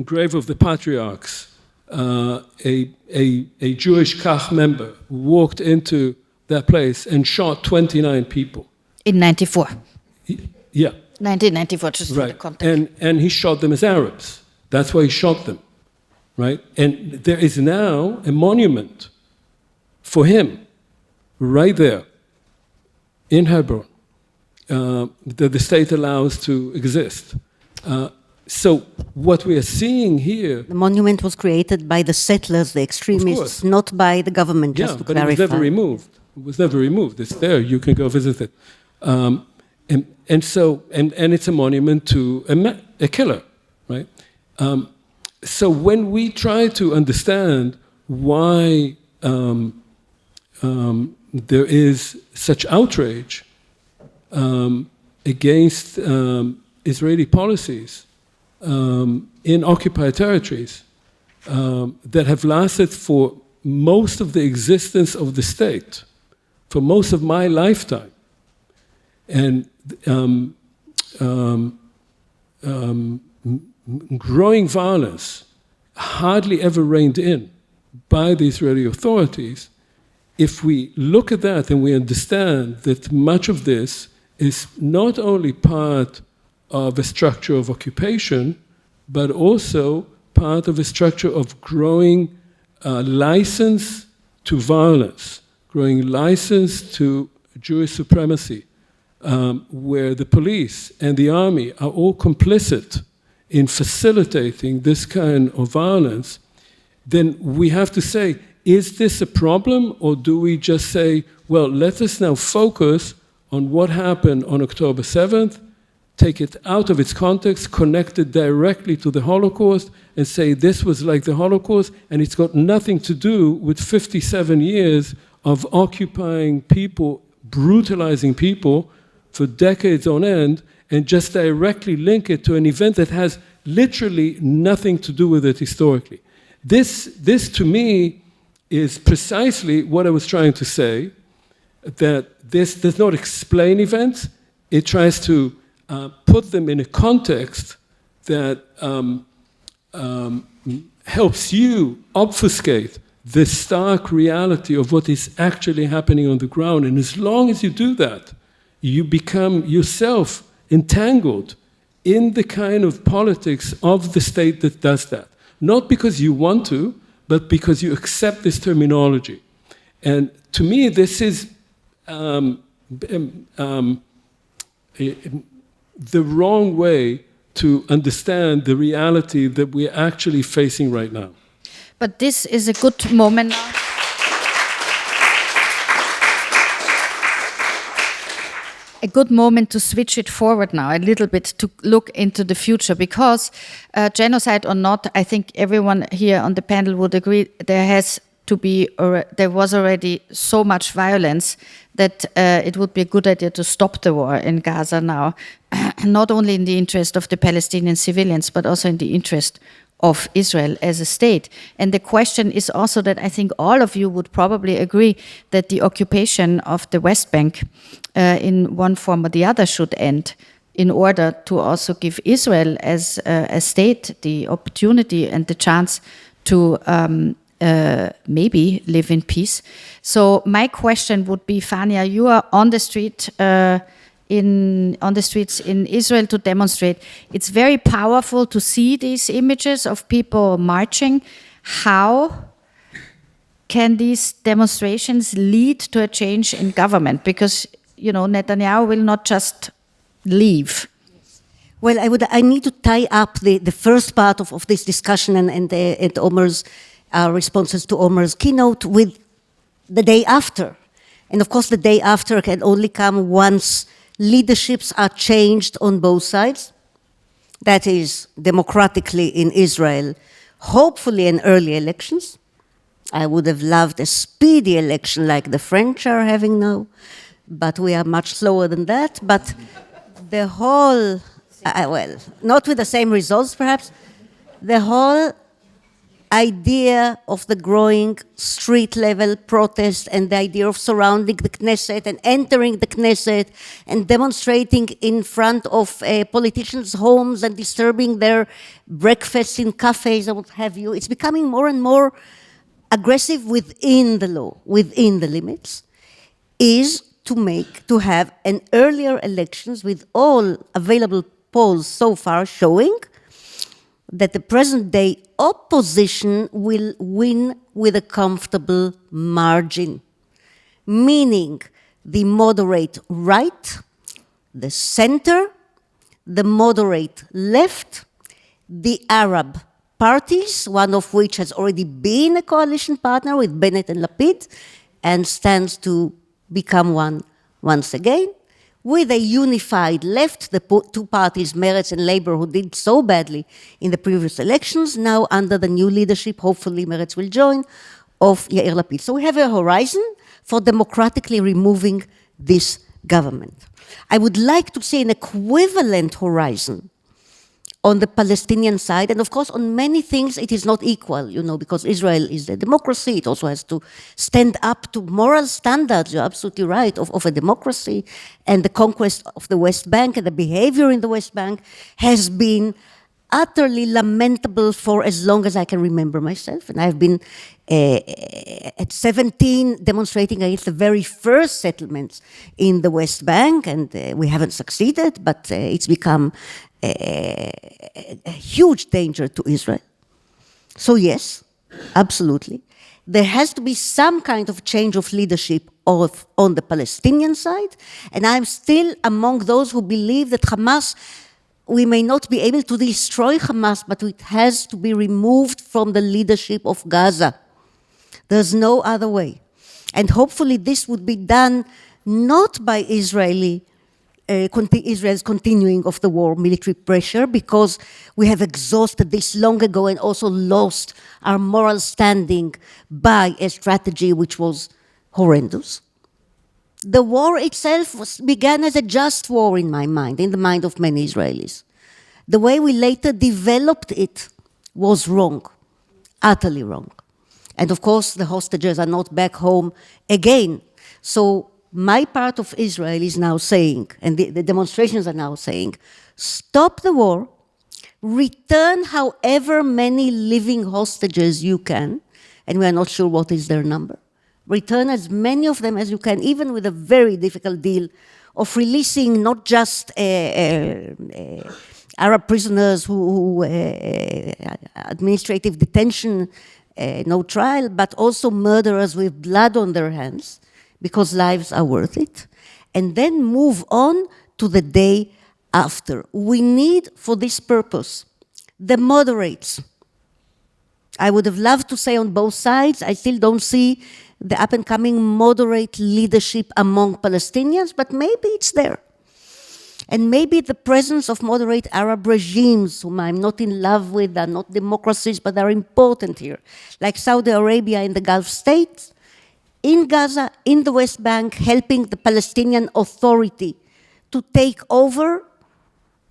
grave of the patriarchs. A Jewish Kach member walked into that place and shot 29 people. In 94. Yeah. 1994, just for the Right. context. And he shot them as Arabs. That's why he shot them. Right? And there is now a monument for him right there in Hebron that the state allows to exist. So what we are seeing here... The monument was created by the settlers, the extremists, not by the government, just to clarify. But it was never removed. It was never removed. It's there. You can go visit it. And it's a monument to a killer, right? So when we try to understand why there is such outrage against Israeli policies in occupied territories that have lasted for most of the existence of the state, for most of my lifetime, and growing violence hardly ever reined in by the Israeli authorities, if we look at that and we understand that much of this is not only part of a structure of occupation, but also part of a structure of growing license to violence, growing license to Jewish supremacy, where the police and the army are all complicit in facilitating this kind of violence, then we have to say, is this a problem, or do we just say, well, let us now focus on what happened on October 7th, take it out of its context, connect it directly to the Holocaust, and say this was like the Holocaust, and it's got nothing to do with 57 years of occupying people, brutalizing people for decades on end, and just directly link it to an event that has literally nothing to do with it historically. This to me is precisely what I was trying to say, that this does not explain events, it tries to put them in a context that helps you obfuscate the stark reality of what is actually happening on the ground. And as long as you do that, you become yourself entangled in the kind of politics of the state that does that. Not because you want to, but because you accept this terminology. And to me, this is the wrong way to understand the reality that we're actually facing right now. But this is a good moment now. A good moment to switch it forward now a little bit, to look into the future, because genocide or not, I think everyone here on the panel would agree there was already so much violence that it would be a good idea to stop the war in Gaza now, not only in the interest of the Palestinian civilians, but also in the interest of Israel as a state. And the question is also that I think all of you would probably agree that the occupation of the West Bank in one form or the other should end, in order to also give Israel as a state the opportunity and the chance to maybe live in peace. So my question would be, Fania, you are on the street on the streets in Israel to demonstrate. It's very powerful to see these images of people marching. How can these demonstrations lead to a change in government? Because, you know, Netanyahu will not just leave. Well, I need to tie up the first part of this discussion and Omer's responses to Omer's keynote with the day after. And of course, the day after can only come once leaderships are changed on both sides. That is, democratically in Israel, hopefully in early elections. I would have loved a speedy election like the French are having now, but we are much slower than that. But the whole, well, not with the same results perhaps, the whole idea of the growing street-level protest and the idea of surrounding the Knesset and entering the Knesset and demonstrating in front of politicians' homes and disturbing their breakfasts in cafes and what have you, it's becoming more and more aggressive within the law, within the limits, is to have an earlier elections with all available polls so far showing that the present-day opposition will win with a comfortable margin, meaning the moderate right, the center, the moderate left, the Arab parties, one of which has already been a coalition partner with Bennett and Lapid and stands to become one once again, with a unified left, the two parties, Meretz and Labour, who did so badly in the previous elections, now under the new leadership, hopefully Meretz will join, of Yair Lapid. So we have a horizon for democratically removing this government. I would like to see an equivalent horizon on the Palestinian side, and of course on many things it is not equal, you know, because Israel is a democracy, it also has to stand up to moral standards, you're absolutely right, of a democracy, and the conquest of the West Bank and the behavior in the West Bank has been utterly lamentable for as long as I can remember myself, and I've been at 17 demonstrating against the very first settlements in the West Bank, and we haven't succeeded, but it's become a huge danger to Israel. So yes, absolutely. There has to be some kind of change of leadership on the Palestinian side, and I'm still among those who believe that Hamas, we may not be able to destroy Hamas, but it has to be removed from the leadership of Gaza. There's no other way. And hopefully this would be done not by Israel's continuing of the war, military pressure, because we have exhausted this long ago and also lost our moral standing by a strategy which was horrendous. The war itself began as a just war in my mind, in the mind of many Israelis. The way we later developed it was wrong, utterly wrong. And of course, the hostages are not back home again. So my part of Israel is now saying, and the demonstrations are now saying, stop the war, return however many living hostages you can, and we are not sure what is their number. Return as many of them as you can, even with a very difficult deal of releasing not just Arab prisoners who administrative detention, no trial, but also murderers with blood on their hands, because lives are worth it, and then move on to the day after. We need, for this purpose, the moderates. I would have loved to say on both sides, I still don't see the up-and-coming moderate leadership among Palestinians, but maybe it's there. And maybe the presence of moderate Arab regimes, whom I'm not in love with, are not democracies, but are important here, like Saudi Arabia in the Gulf states, in Gaza, in the West Bank, helping the Palestinian Authority to take over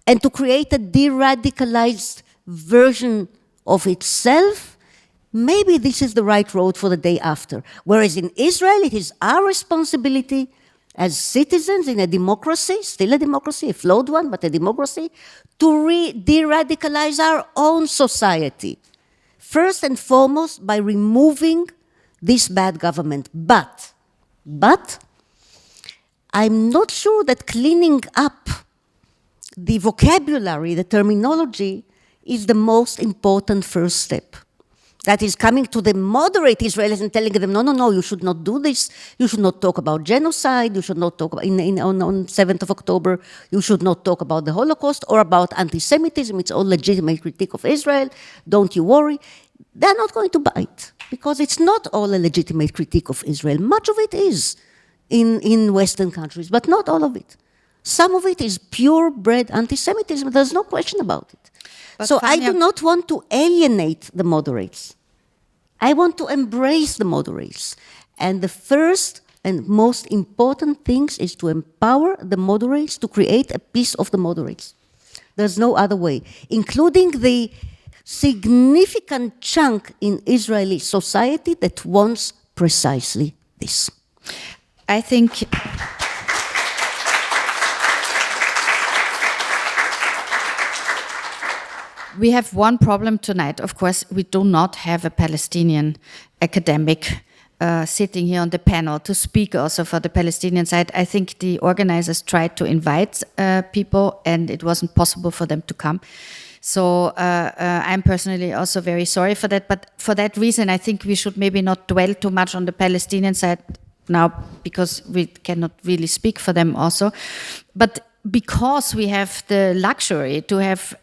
and to create a de-radicalized version of itself. Maybe this is the right road for the day after. Whereas in Israel, it is our responsibility as citizens in a democracy, still a democracy, a flawed one, but a democracy, to de-radicalize our own society. First and foremost, by removing this bad government. But I'm not sure that cleaning up the vocabulary, the terminology, is the most important first step. That is coming to the moderate Israelis and telling them, no, you should not do this. You should not talk about genocide. You should not talk about, on 7th of October, you should not talk about the Holocaust or about anti-Semitism. It's all legitimate critique of Israel. Don't you worry. They're not going to bite because it's not all a legitimate critique of Israel. Much of it is in Western countries, but not all of it. Some of it is purebred anti-Semitism. There's no question about it. But so I Fania, do not want to alienate the moderates. I want to embrace the moderates. And the first and most important thing is to empower the moderates to create a piece of the moderates. There's no other way, including the significant chunk in Israeli society that wants precisely this. I think we have one problem tonight. Of course, we do not have a Palestinian academic sitting here on the panel to speak also for the Palestinian side. I think the organizers tried to invite people and it wasn't possible for them to come. So I'm personally also very sorry for that. But for that reason, I think we should maybe not dwell too much on the Palestinian side now because we cannot really speak for them also. But because we have the luxury to have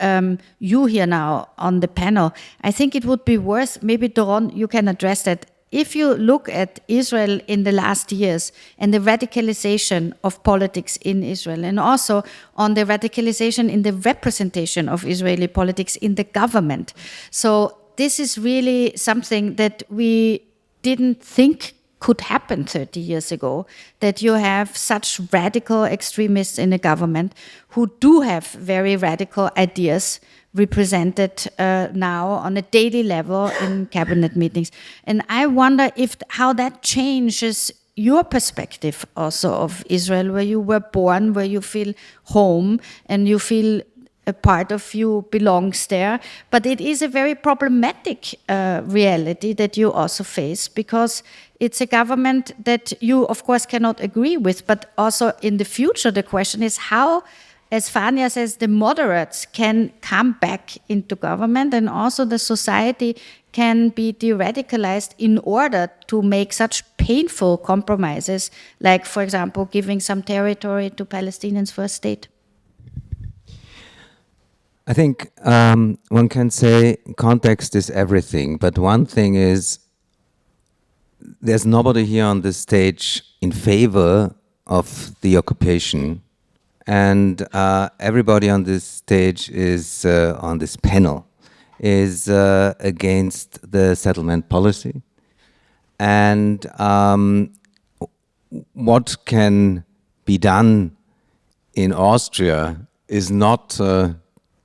you here now on the panel, I think it would be worth, maybe DORON, you can address that. If you look at Israel in the last years and the radicalization of politics in Israel and also on the radicalization in the representation of Israeli politics in the government. So this is really something that we didn't think could happen 30 years ago, that you have such radical extremists in the government who do have very radical ideas represented now on a daily level in cabinet meetings. And I wonder how that changes your perspective also of Israel, where you were born, where you feel home and you feel a part of you belongs there. But it is a very problematic reality that you also face because it's a government that you, of course, cannot agree with. But also in the future, the question is how, as Fania says, the moderates can come back into government and also the society can be de-radicalized in order to make such painful compromises, like, for example, giving some territory to Palestinians for a state. I think one can say context is everything, but one thing is there's nobody here on this stage in favor of the occupation, and everybody on this stage is, on this panel, is against the settlement policy. And what can be done in Austria is not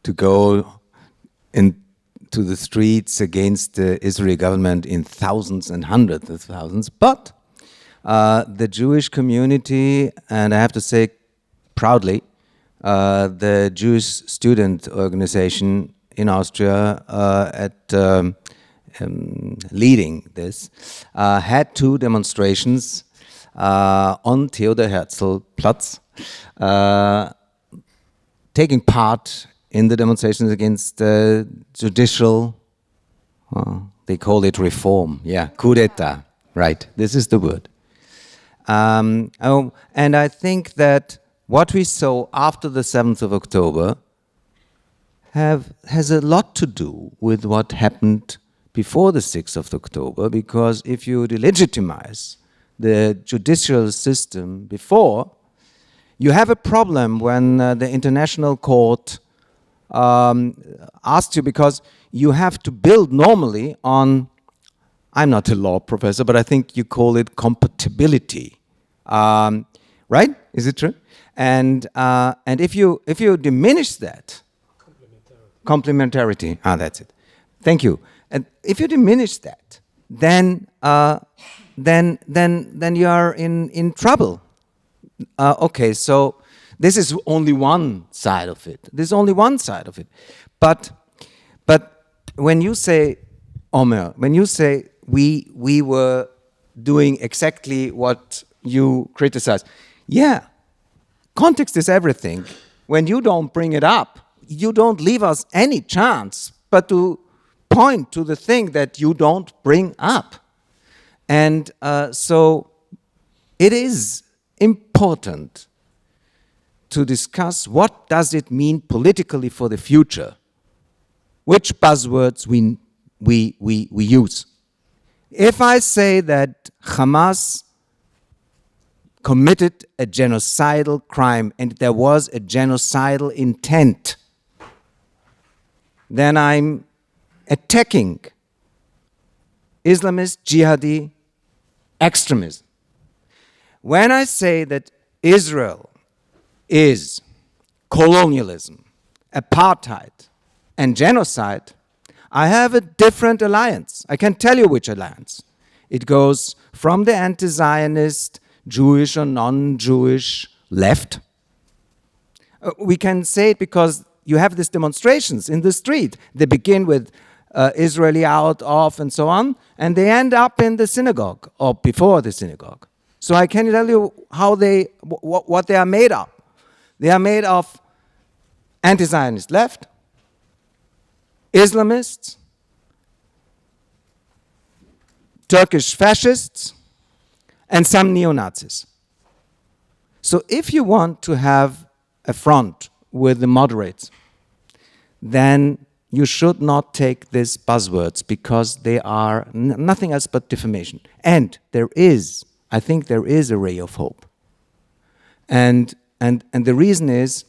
to go into the streets against the Israeli government in thousands and hundreds of thousands, but the Jewish community, and I have to say proudly, the Jewish student organization in Austria leading this, had two demonstrations on Theodor Herzl Platz, taking part in the demonstrations against judicial, they call it reform, coup d'etat, right, this is the word. And I think that what we saw after the 7th of October has a lot to do with what happened before the 6th of October, because if you delegitimize the judicial system before, you have a problem when the International Court asks you, because you have to build normally on, I'm not a law professor, but I think you call it compatibility, right? Is it true? And if you diminish that, complementarity, that's it. Thank you. And if you diminish that, then you are in trouble. Okay, so this is only one side of it. There's only one side of it. But when you say, Omer, when you say we were doing exactly what you criticize, yeah, context is everything. When you don't bring it up, you don't leave us any chance but to point to the thing that you don't bring up. And so it is important to discuss what does it mean politically for the future, which buzzwords we use. If I say that Hamas committed a genocidal crime and there was a genocidal intent, then I'm attacking Islamist jihadi extremism. When I say that Israel is colonialism, apartheid, and genocide, I have a different alliance. I can tell you which alliance. It goes from the anti-Zionist, Jewish or non-Jewish left. We can say it because you have these demonstrations in the street. They begin with Israeli out, off, and so on, and they end up in the synagogue or before the synagogue. So I can tell you how what they are made of. They are made of anti-Zionist left, Islamists, Turkish fascists, and some neo-Nazis. So if you want to have a front with the moderates, then you should not take these buzzwords because they are nothing else but defamation. And I think there is a ray of hope. And the reason is,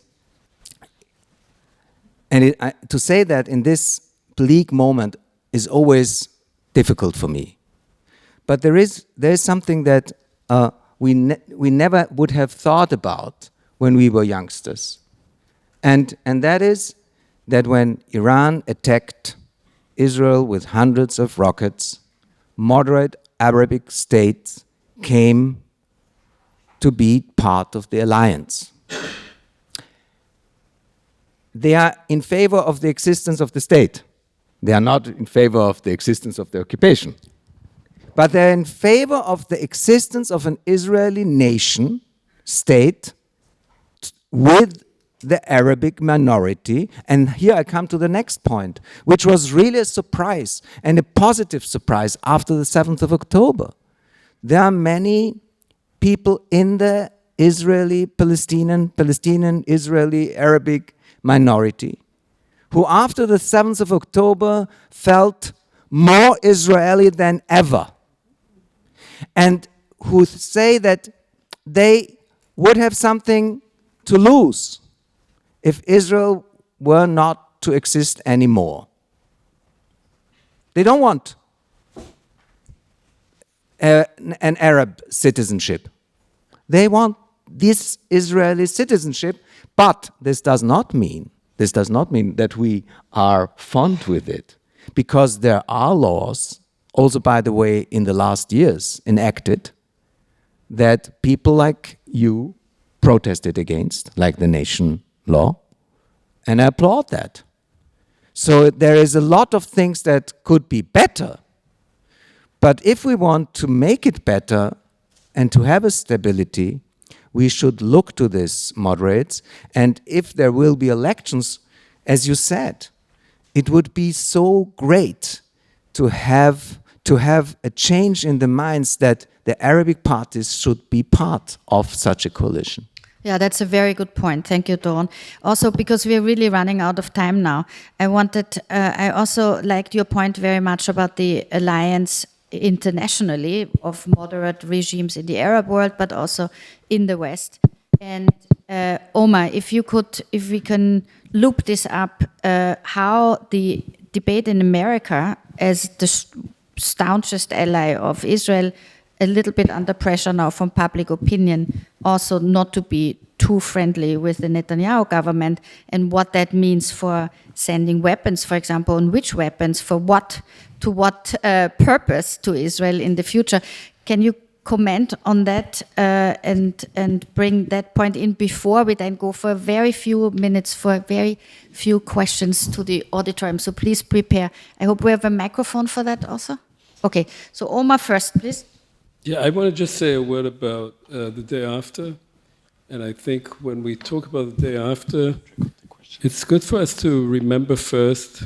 to say that in this bleak moment is always difficult for me. But there is something that we never would have thought about when we were youngsters. And that is that when Iran attacked Israel with hundreds of rockets, moderate Arabic states came to be part of the alliance. They are in favor of the existence of the state. They are not in favor of the existence of the occupation. But they're in favor of the existence of an Israeli nation, state, with the Arabic minority. And here I come to the next point, which was really a surprise, and a positive surprise after the 7th of October. There are many people in the Israeli-Palestinian, Israeli-Arabic minority who after the 7th of October felt more Israeli than ever, and who say that they would have something to lose if Israel were not to exist anymore. They don't want an Arab citizenship. They want this Israeli citizenship, but this does not mean that we are fond with it, because there are laws, also by the way in the last years enacted, that people like you protested against, like the nation law, and I applaud that. So there is a lot of things that could be better, but if we want to make it better and to have a stability, we should look to these moderates, and if there will be elections, as you said, it would be so great to have a change in the minds that the Arabic parties should be part of such a coalition. Yeah, that's a very good point. Thank you, Doron. Also, because we're really running out of time now, I also liked your point very much about the alliance internationally of moderate regimes in the Arab world, but also in the West. And Omer, if we can loop this up, how the debate in America, as the staunchest ally of Israel, a little bit under pressure now from public opinion, also not to be too friendly with the Netanyahu government, and what that means for sending weapons, for example, and which weapons, for what, to what purpose to Israel in the future. Can you comment on that and bring that point in before we then go for very few minutes for very few questions to the auditorium? So please prepare. I hope we have a microphone for that also. Okay, so Omer first, please. Yeah, I want to just say a word about the day after. And I think when we talk about the day after, it's good for us to remember first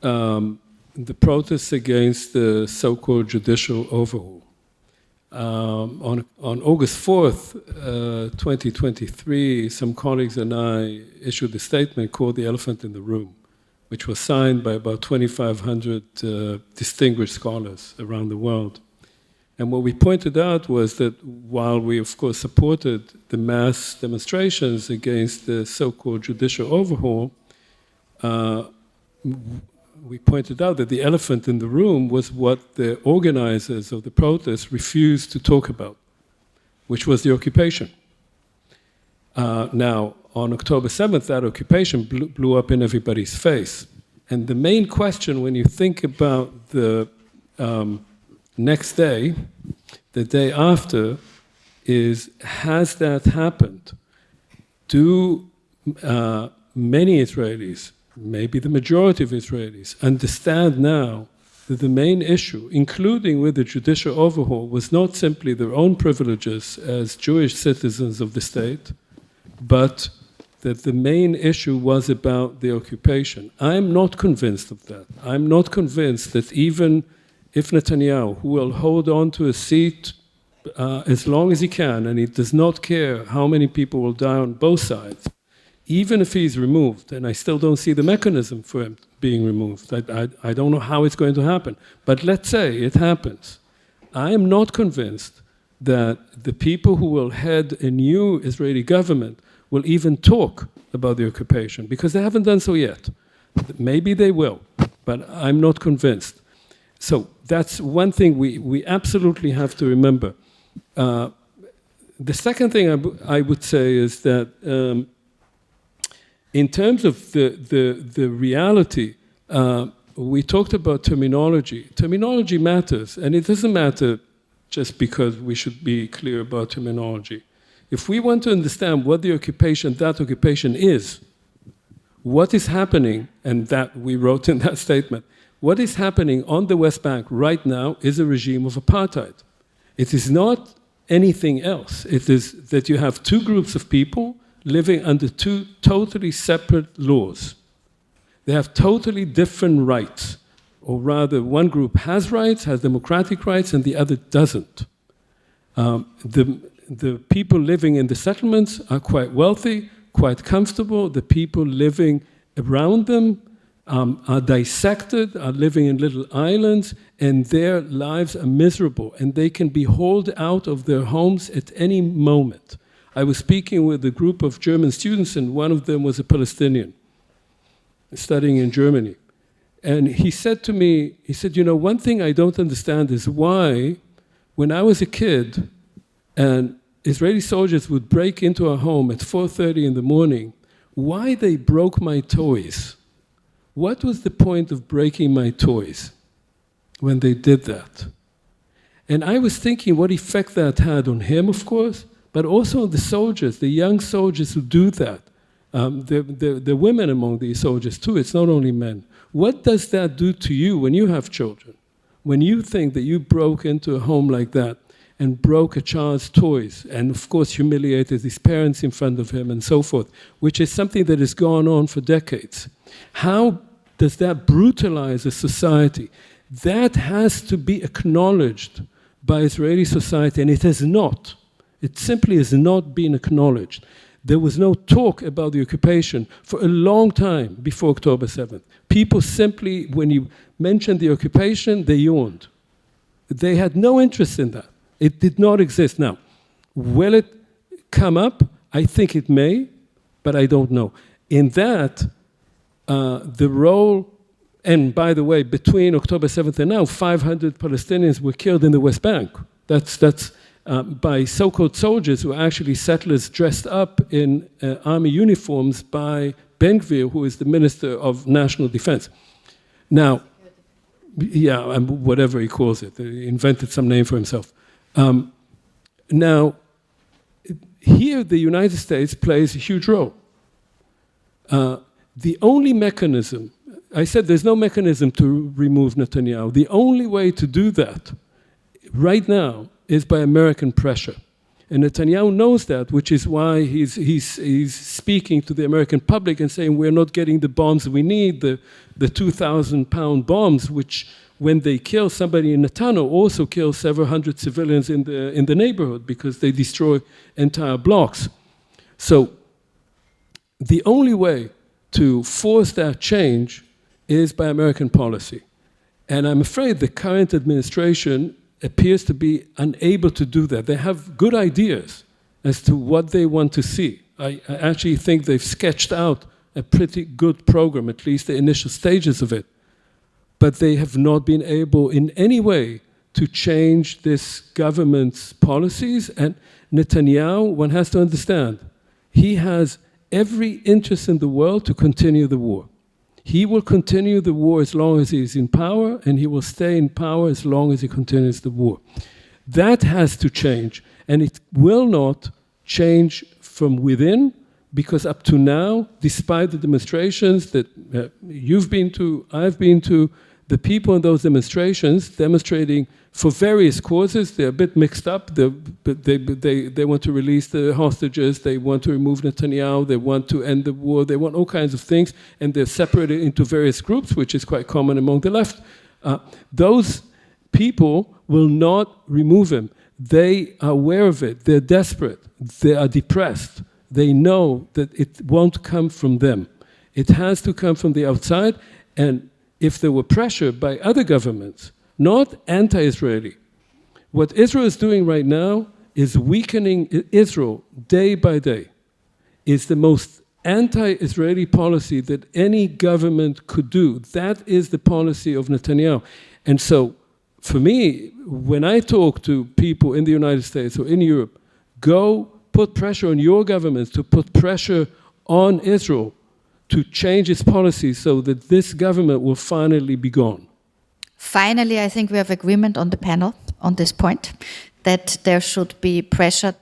the protests against the so-called judicial overhaul. On August 4th, 2023, some colleagues and I issued a statement called The Elephant in the Room, which was signed by about 2,500 distinguished scholars around the world. And what we pointed out was that while we, of course, supported the mass demonstrations against the so-called judicial overhaul, we pointed out that the elephant in the room was what the organizers of the protests refused to talk about, which was the occupation. Now, on October 7th, that occupation blew up in everybody's face. And the main question when you think about the next day, the day after, is, has that happened? Do many Israelis, maybe the majority of Israelis, understand now that the main issue, including with the judicial overhaul, was not simply their own privileges as Jewish citizens of the state, but that the main issue was about the occupation? I'm not convinced of that. I'm not convinced that even if Netanyahu, who will hold on to a seat as long as he can, and he does not care how many people will die on both sides, even if he's removed, and I still don't see the mechanism for him being removed. I don't know how it's going to happen. But let's say it happens. I am not convinced that the people who will head a new Israeli government will even talk about the occupation, because they haven't done so yet. Maybe they will, but I'm not convinced. So that's one thing we absolutely have to remember. The second thing I would say is that in terms of the reality, we talked about terminology. Terminology matters, and it doesn't matter just because we should be clear about terminology. If we want to understand what the occupation, that occupation is, what is happening, and that we wrote in that statement, what is happening on the West Bank right now is a regime of apartheid. It is not anything else. It is that you have two groups of people living under two totally separate laws. They have totally different rights, or rather one group has rights, has democratic rights, and the other doesn't. The people living in the settlements are quite wealthy, quite comfortable. The people living around them are dissected, are living in little islands, and their lives are miserable, and they can be hauled out of their homes at any moment. I was speaking with a group of German students, and one of them was a Palestinian studying in Germany. And he said to me, he said, you know, one thing I don't understand is why, when I was a kid, and Israeli soldiers would break into our home at 4:30 in the morning, why they broke my toys. What was the point of breaking my toys when they did that? And I was thinking what effect that had on him, of course, but also on the soldiers, the young soldiers who do that. The women among these soldiers too, it's not only men. What does that do to you when you have children? When you think that you broke into a home like that and broke a child's toys, and of course humiliated his parents in front of him and so forth, which is something that has gone on for decades. How does that brutalize a society? That has to be acknowledged by Israeli society, and it has not. It simply has not been acknowledged. There was no talk about the occupation for a long time before October 7th. People simply, when you mentioned the occupation, they yawned. They had no interest in that. It did not exist. Now, will it come up? I think it may, but I don't know. In that, the role, and by the way, between October 7th and now, 500 Palestinians were killed in the West Bank. That's by so-called soldiers who are actually settlers dressed up in army uniforms by Ben-Gvir, who is the Minister of National Defense. Now, yeah, whatever he calls it, he invented some name for himself. Now, here the United States plays a huge role. The only mechanism, I said there's no mechanism to remove Netanyahu. The only way to do that right now is by American pressure. And Netanyahu knows that, which is why he's speaking to the American public and saying we're not getting the bombs we need, the 2,000-pound bombs, which when they kill somebody in Netanyahu also kill several hundred civilians in the neighborhood because they destroy entire blocks. So the only way to force that change is by American policy. And I'm afraid the current administration appears to be unable to do that. They have good ideas as to what they want to see. I actually think they've sketched out a pretty good program, at least the initial stages of it. But they have not been able in any way to change this government's policies. And Netanyahu, one has to understand, he has every interest in the world to continue the war. He will continue the war as long as he is in power, and he will stay in power as long as he continues the war. That has to change, and it will not change from within, because up to now, despite the demonstrations that you've been to, I've been to, the people in those demonstrations demonstrating for various causes. They're a bit mixed up. They want to release the hostages. They want to remove Netanyahu. They want to end the war. They want all kinds of things. And they're separated into various groups, which is quite common among the left. Those people will not remove him. They are aware of it. They're desperate. They are depressed. They know that it won't come from them. It has to come from the outside. And if there were pressure by other governments, not anti-Israeli, what Israel is doing right now is weakening Israel day by day. It's the most anti-Israeli policy that any government could do. That is the policy of Netanyahu. And so, for me, when I talk to people in the United States or in Europe, go put pressure on your governments to put pressure on Israel to change its policy so that this government will finally be gone. Finally, I think we have agreement on the panel on this point, that there should be pressure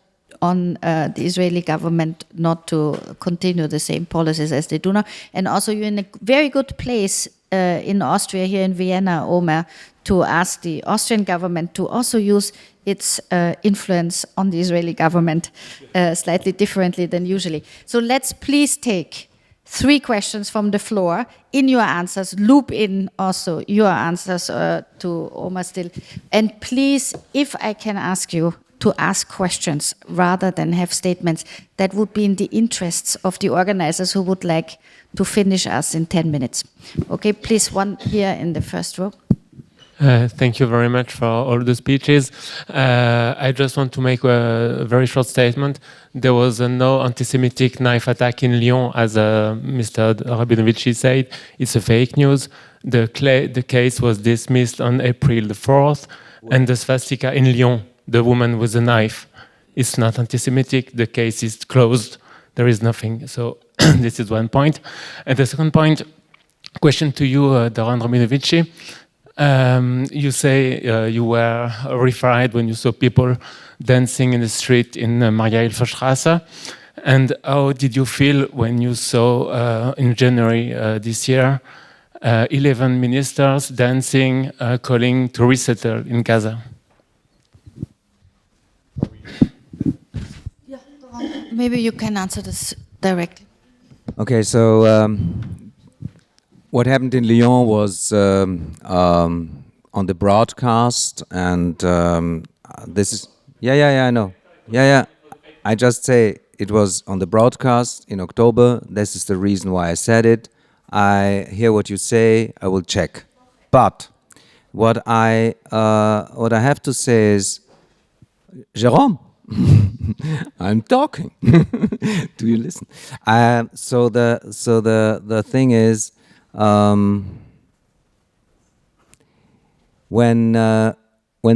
on the Israeli government not to continue the same policies as they do now. And also you're in a very good place in Austria, here in Vienna, Omer, to ask the Austrian government to also use its influence on the Israeli government slightly differently than usually. So let's please take 3 questions from the floor. In your answers, loop in also your answers to Omer still. And please, if I can ask you to ask questions rather than have statements, that would be in the interests of the organizers who would like to finish us in 10 minutes. Okay, please, one here in the first row. Thank you very much for all the speeches. I just want to make a very short statement. There was no anti-Semitic knife attack in Lyon, as Mr. Rabinovici said. It's a fake news. The case was dismissed on April the 4th, and the swastika in Lyon, the woman with the knife, it's not anti-Semitic. The case is closed. There is nothing. So this is one point. And the second point, question to you, DORON Rabinovici. You say you were horrified when you saw people dancing in the street in Maria-Hilfer-Straße. And how did you feel when you saw in January this year 11 ministers dancing, calling to resettle in Gaza? Maybe you can answer this directly. Okay, so what happened in Lyon was on the broadcast, and this is I know, I just say it was on the broadcast in October. This is the reason why I said it. I hear what you say. I will check. But what I have to say is, Jérôme, I'm talking. Do you listen? So the thing is, when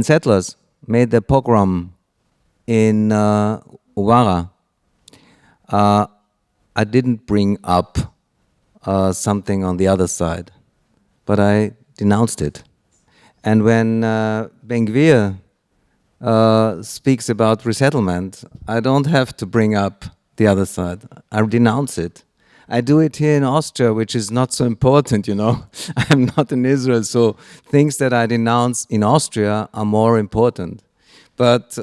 settlers made the pogrom in Uvara, I didn't bring up something on the other side, but I denounced it. And when Ben-Gvir speaks about resettlement, I don't have to bring up the other side. I denounce it. I do it here in Austria, which is not so important, you know. I'm not in Israel, so things that I denounce in Austria are more important. But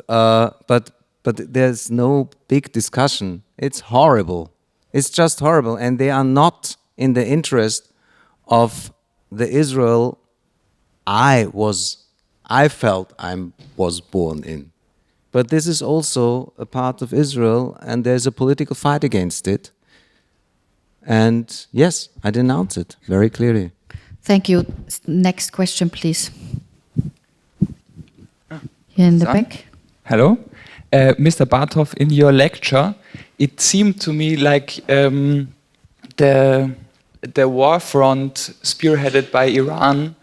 but there's no big discussion. It's horrible. It's just horrible. And they are not in the interest of the Israel I felt I was born in. But this is also a part of Israel, and there's a political fight against it. And yes, I denounce it very clearly. Thank you. Next question, please. Here in the back. Hello. Mr. Bartov, in your lecture, it seemed to me like the war front spearheaded by Iran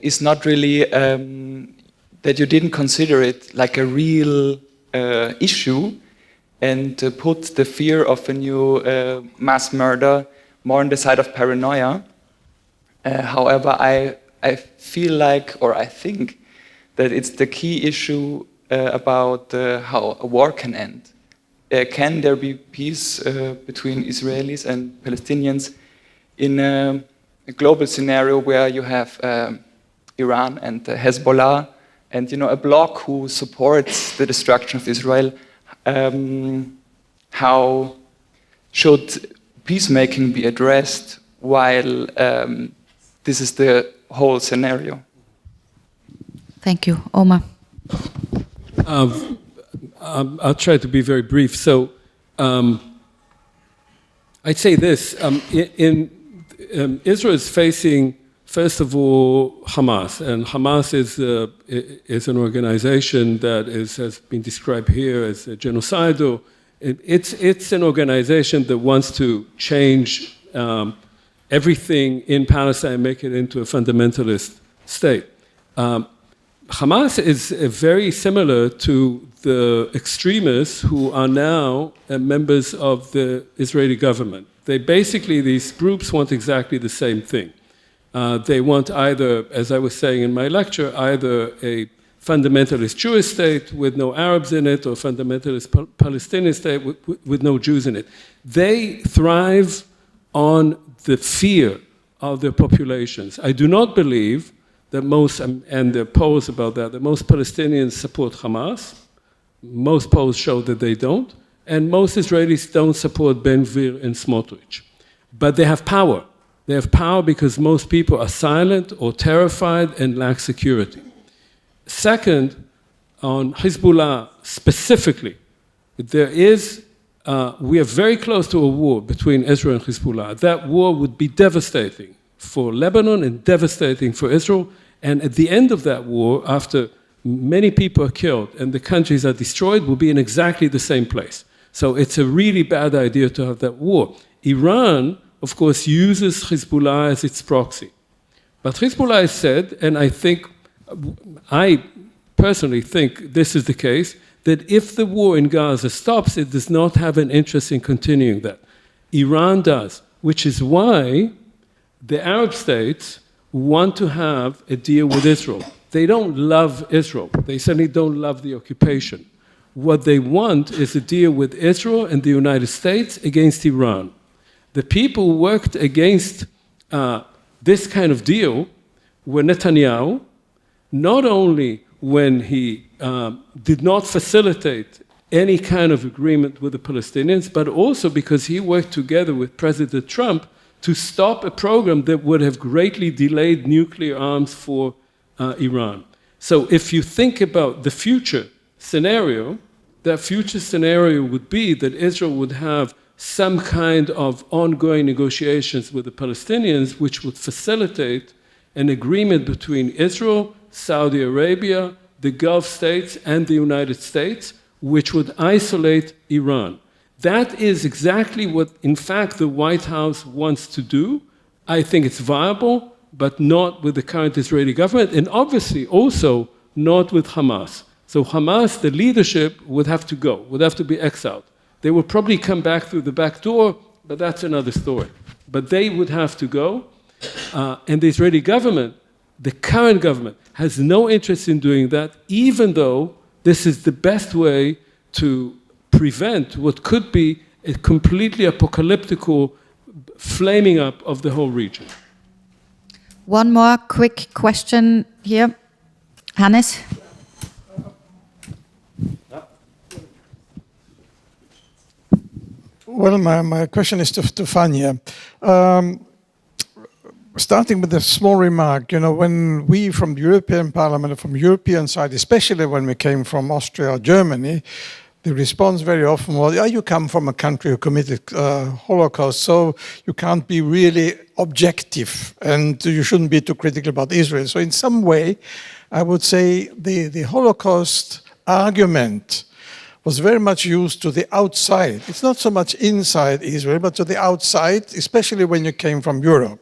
is not really, that you didn't consider it like a real issue, and put the fear of a new mass murder more on the side of paranoia. However, I feel like, or I think, that it's the key issue about how a war can end. Can there be peace between Israelis and Palestinians in a global scenario where you have Iran and Hezbollah and a bloc who supports the destruction of Israel? How should peacemaking be addressed while this is the whole scenario? Thank you. Omer. I'll try to be very brief. So I'd say this. Israel is facing, first of all, Hamas. And Hamas is an organization that has been described here as genocidal. It's an organization that wants to change everything in Palestine and make it into a fundamentalist state. Hamas is very similar to the extremists who are now members of the Israeli government. These groups want exactly the same thing. They want either, as I was saying in my lecture, either a fundamentalist Jewish state with no Arabs in it, or fundamentalist Palestinian state with no Jews in it. They thrive on the fear of their populations. I do not believe that most, and there are polls about that most Palestinians support Hamas. Most polls show that they don't. And most Israelis don't support Ben-Gvir and Smotrich. But they have power. They have power because most people are silent or terrified and lack security. Second, on Hezbollah specifically, we are very close to a war between Israel and Hezbollah. That war would be devastating for Lebanon and devastating for Israel. And at the end of that war, after many people are killed and the countries are destroyed, we'll be in exactly the same place. So it's a really bad idea to have that war. Iran, of course, uses Hezbollah as its proxy. But Hezbollah has said, and I personally think this is the case, that if the war in Gaza stops, it does not have an interest in continuing that. Iran does, which is why the Arab states want to have a deal with Israel. They don't love Israel. They certainly don't love the occupation. What they want is a deal with Israel and the United States against Iran. The people who worked against this kind of deal were Netanyahu, not only when he did not facilitate any kind of agreement with the Palestinians, but also because he worked together with President Trump to stop a program that would have greatly delayed nuclear arms for Iran. So if you think about the future scenario, that future scenario would be that Israel would have some kind of ongoing negotiations with the Palestinians, which would facilitate an agreement between Israel, Saudi Arabia, the Gulf states, and the United States, which would isolate Iran. That is exactly what, in fact, the White House wants to do. I think it's viable, but not with the current Israeli government, and obviously also not with Hamas. So Hamas, the leadership, would have to go, would have to be exiled. They will probably come back through the back door, but that's another story. But they would have to go, and the Israeli government, the current government, has no interest in doing that, even though this is the best way to prevent what could be a completely apocalyptical flaming up of the whole region. One more quick question here. Hannes? Well, my question is to Fania. Starting with a small remark, you know, when we from the European Parliament, from European side, especially when we came from Austria or Germany, the response very often was, you come from a country who committed Holocaust, so you can't be really objective and you shouldn't be too critical about Israel. So in some way, I would say the Holocaust argument was very much used to the outside. It's not so much inside Israel, but to the outside, especially when you came from Europe.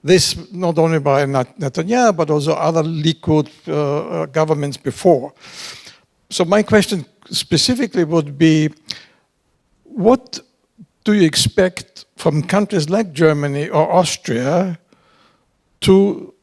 This not only by Netanyahu, but also other Likud governments before. So my question specifically would be, what do you expect from countries like Germany or Austria to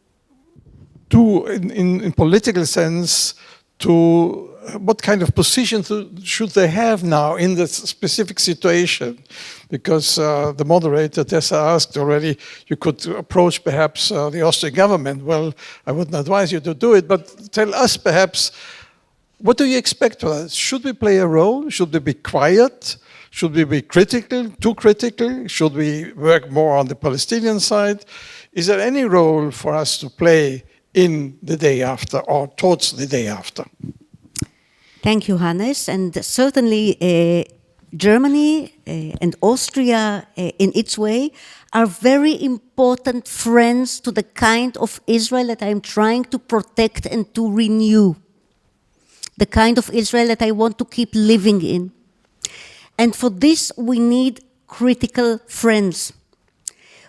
do in political sense, to what kind of position should they have now in this specific situation? Because the moderator, Tessa, asked already, you could approach perhaps the Austrian government. Well, I wouldn't advise you to do it, but tell us perhaps, what do you expect from us? Should we play a role? Should we be quiet? Should we be critical, too critical? Should we work more on the Palestinian side? Is there any role for us to play in the day after or towards the day after? Thank you, Hannes. And certainly Germany and Austria, in its way, are very important friends to the kind of Israel that I'm trying to protect and to renew. The kind of Israel that I want to keep living in. And for this, we need critical friends.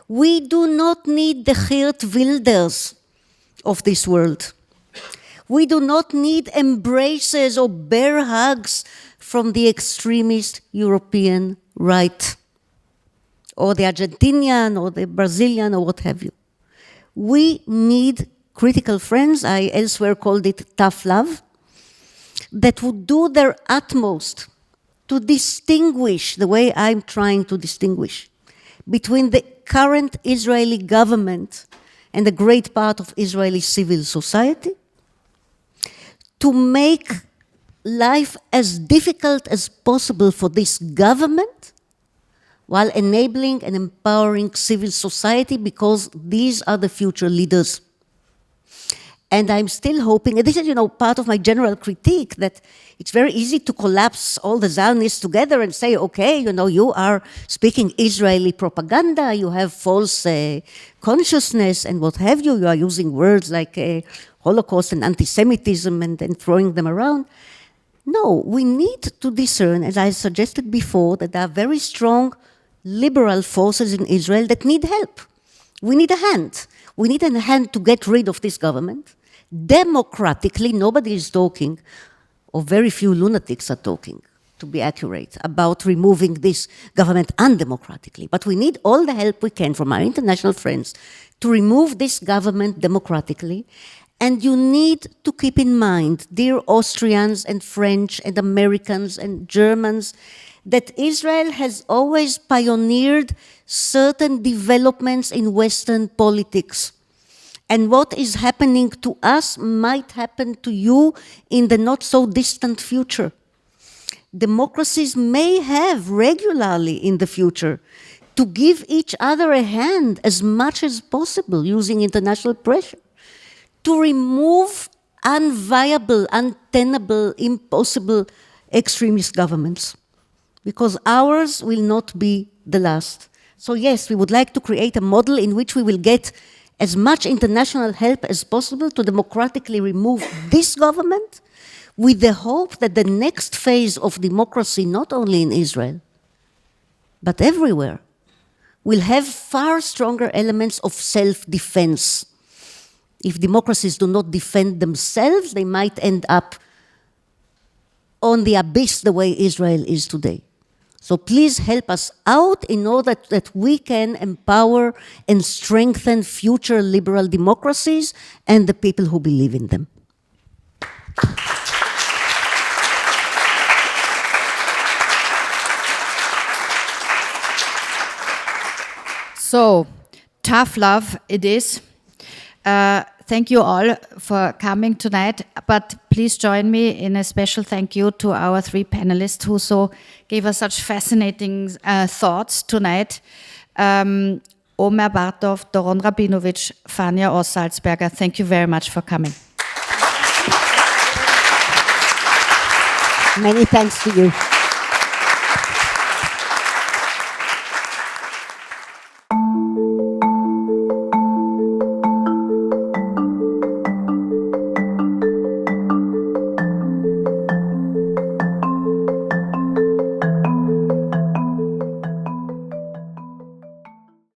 We do not need the Geert Wilders of this world. We do not need embraces or bear hugs from the extremist European right, or the Argentinian, or the Brazilian, or what have you. We need critical friends, I elsewhere called it tough love, that would do their utmost to distinguish, the way I'm trying to distinguish, between the current Israeli government and a great part of Israeli civil society, to make life as difficult as possible for this government while enabling and empowering civil society, because these are the future leaders. And I'm still hoping, and this is, part of my general critique, that it's very easy to collapse all the Zionists together and say, okay, you are speaking Israeli propaganda, you have false consciousness and what have you, you are using words like Holocaust and anti-Semitism and throwing them around. No, we need to discern, as I suggested before, that there are very strong liberal forces in Israel that need help. We need a hand. We need a hand to get rid of this government. Democratically, nobody is talking, or very few lunatics are talking, to be accurate, about removing this government undemocratically. But we need all the help we can from our international friends to remove this government democratically. And you need to keep in mind, dear Austrians and French and Americans and Germans, that Israel has always pioneered certain developments in Western politics. And what is happening to us might happen to you in the not so distant future. Democracies may have regularly in the future to give each other a hand as much as possible using international pressure, to remove unviable, untenable, impossible extremist governments, because ours will not be the last. So yes, we would like to create a model in which we will get as much international help as possible to democratically remove this government, with the hope that the next phase of democracy, not only in Israel, but everywhere, will have far stronger elements of self-defense. If democracies do not defend themselves, they might end up on the abyss the way Israel is today. So please help us out in order that we can empower and strengthen future liberal democracies and the people who believe in them. So, tough love it is. thank you all for coming tonight, but please join me in a special thank you to our 3 panelists who gave us such fascinating thoughts tonight. Omer, Bartov, DORON, Rabinovici, FANIA-OZ, Oz-Salzberger, thank you very much for coming. Many thanks to you.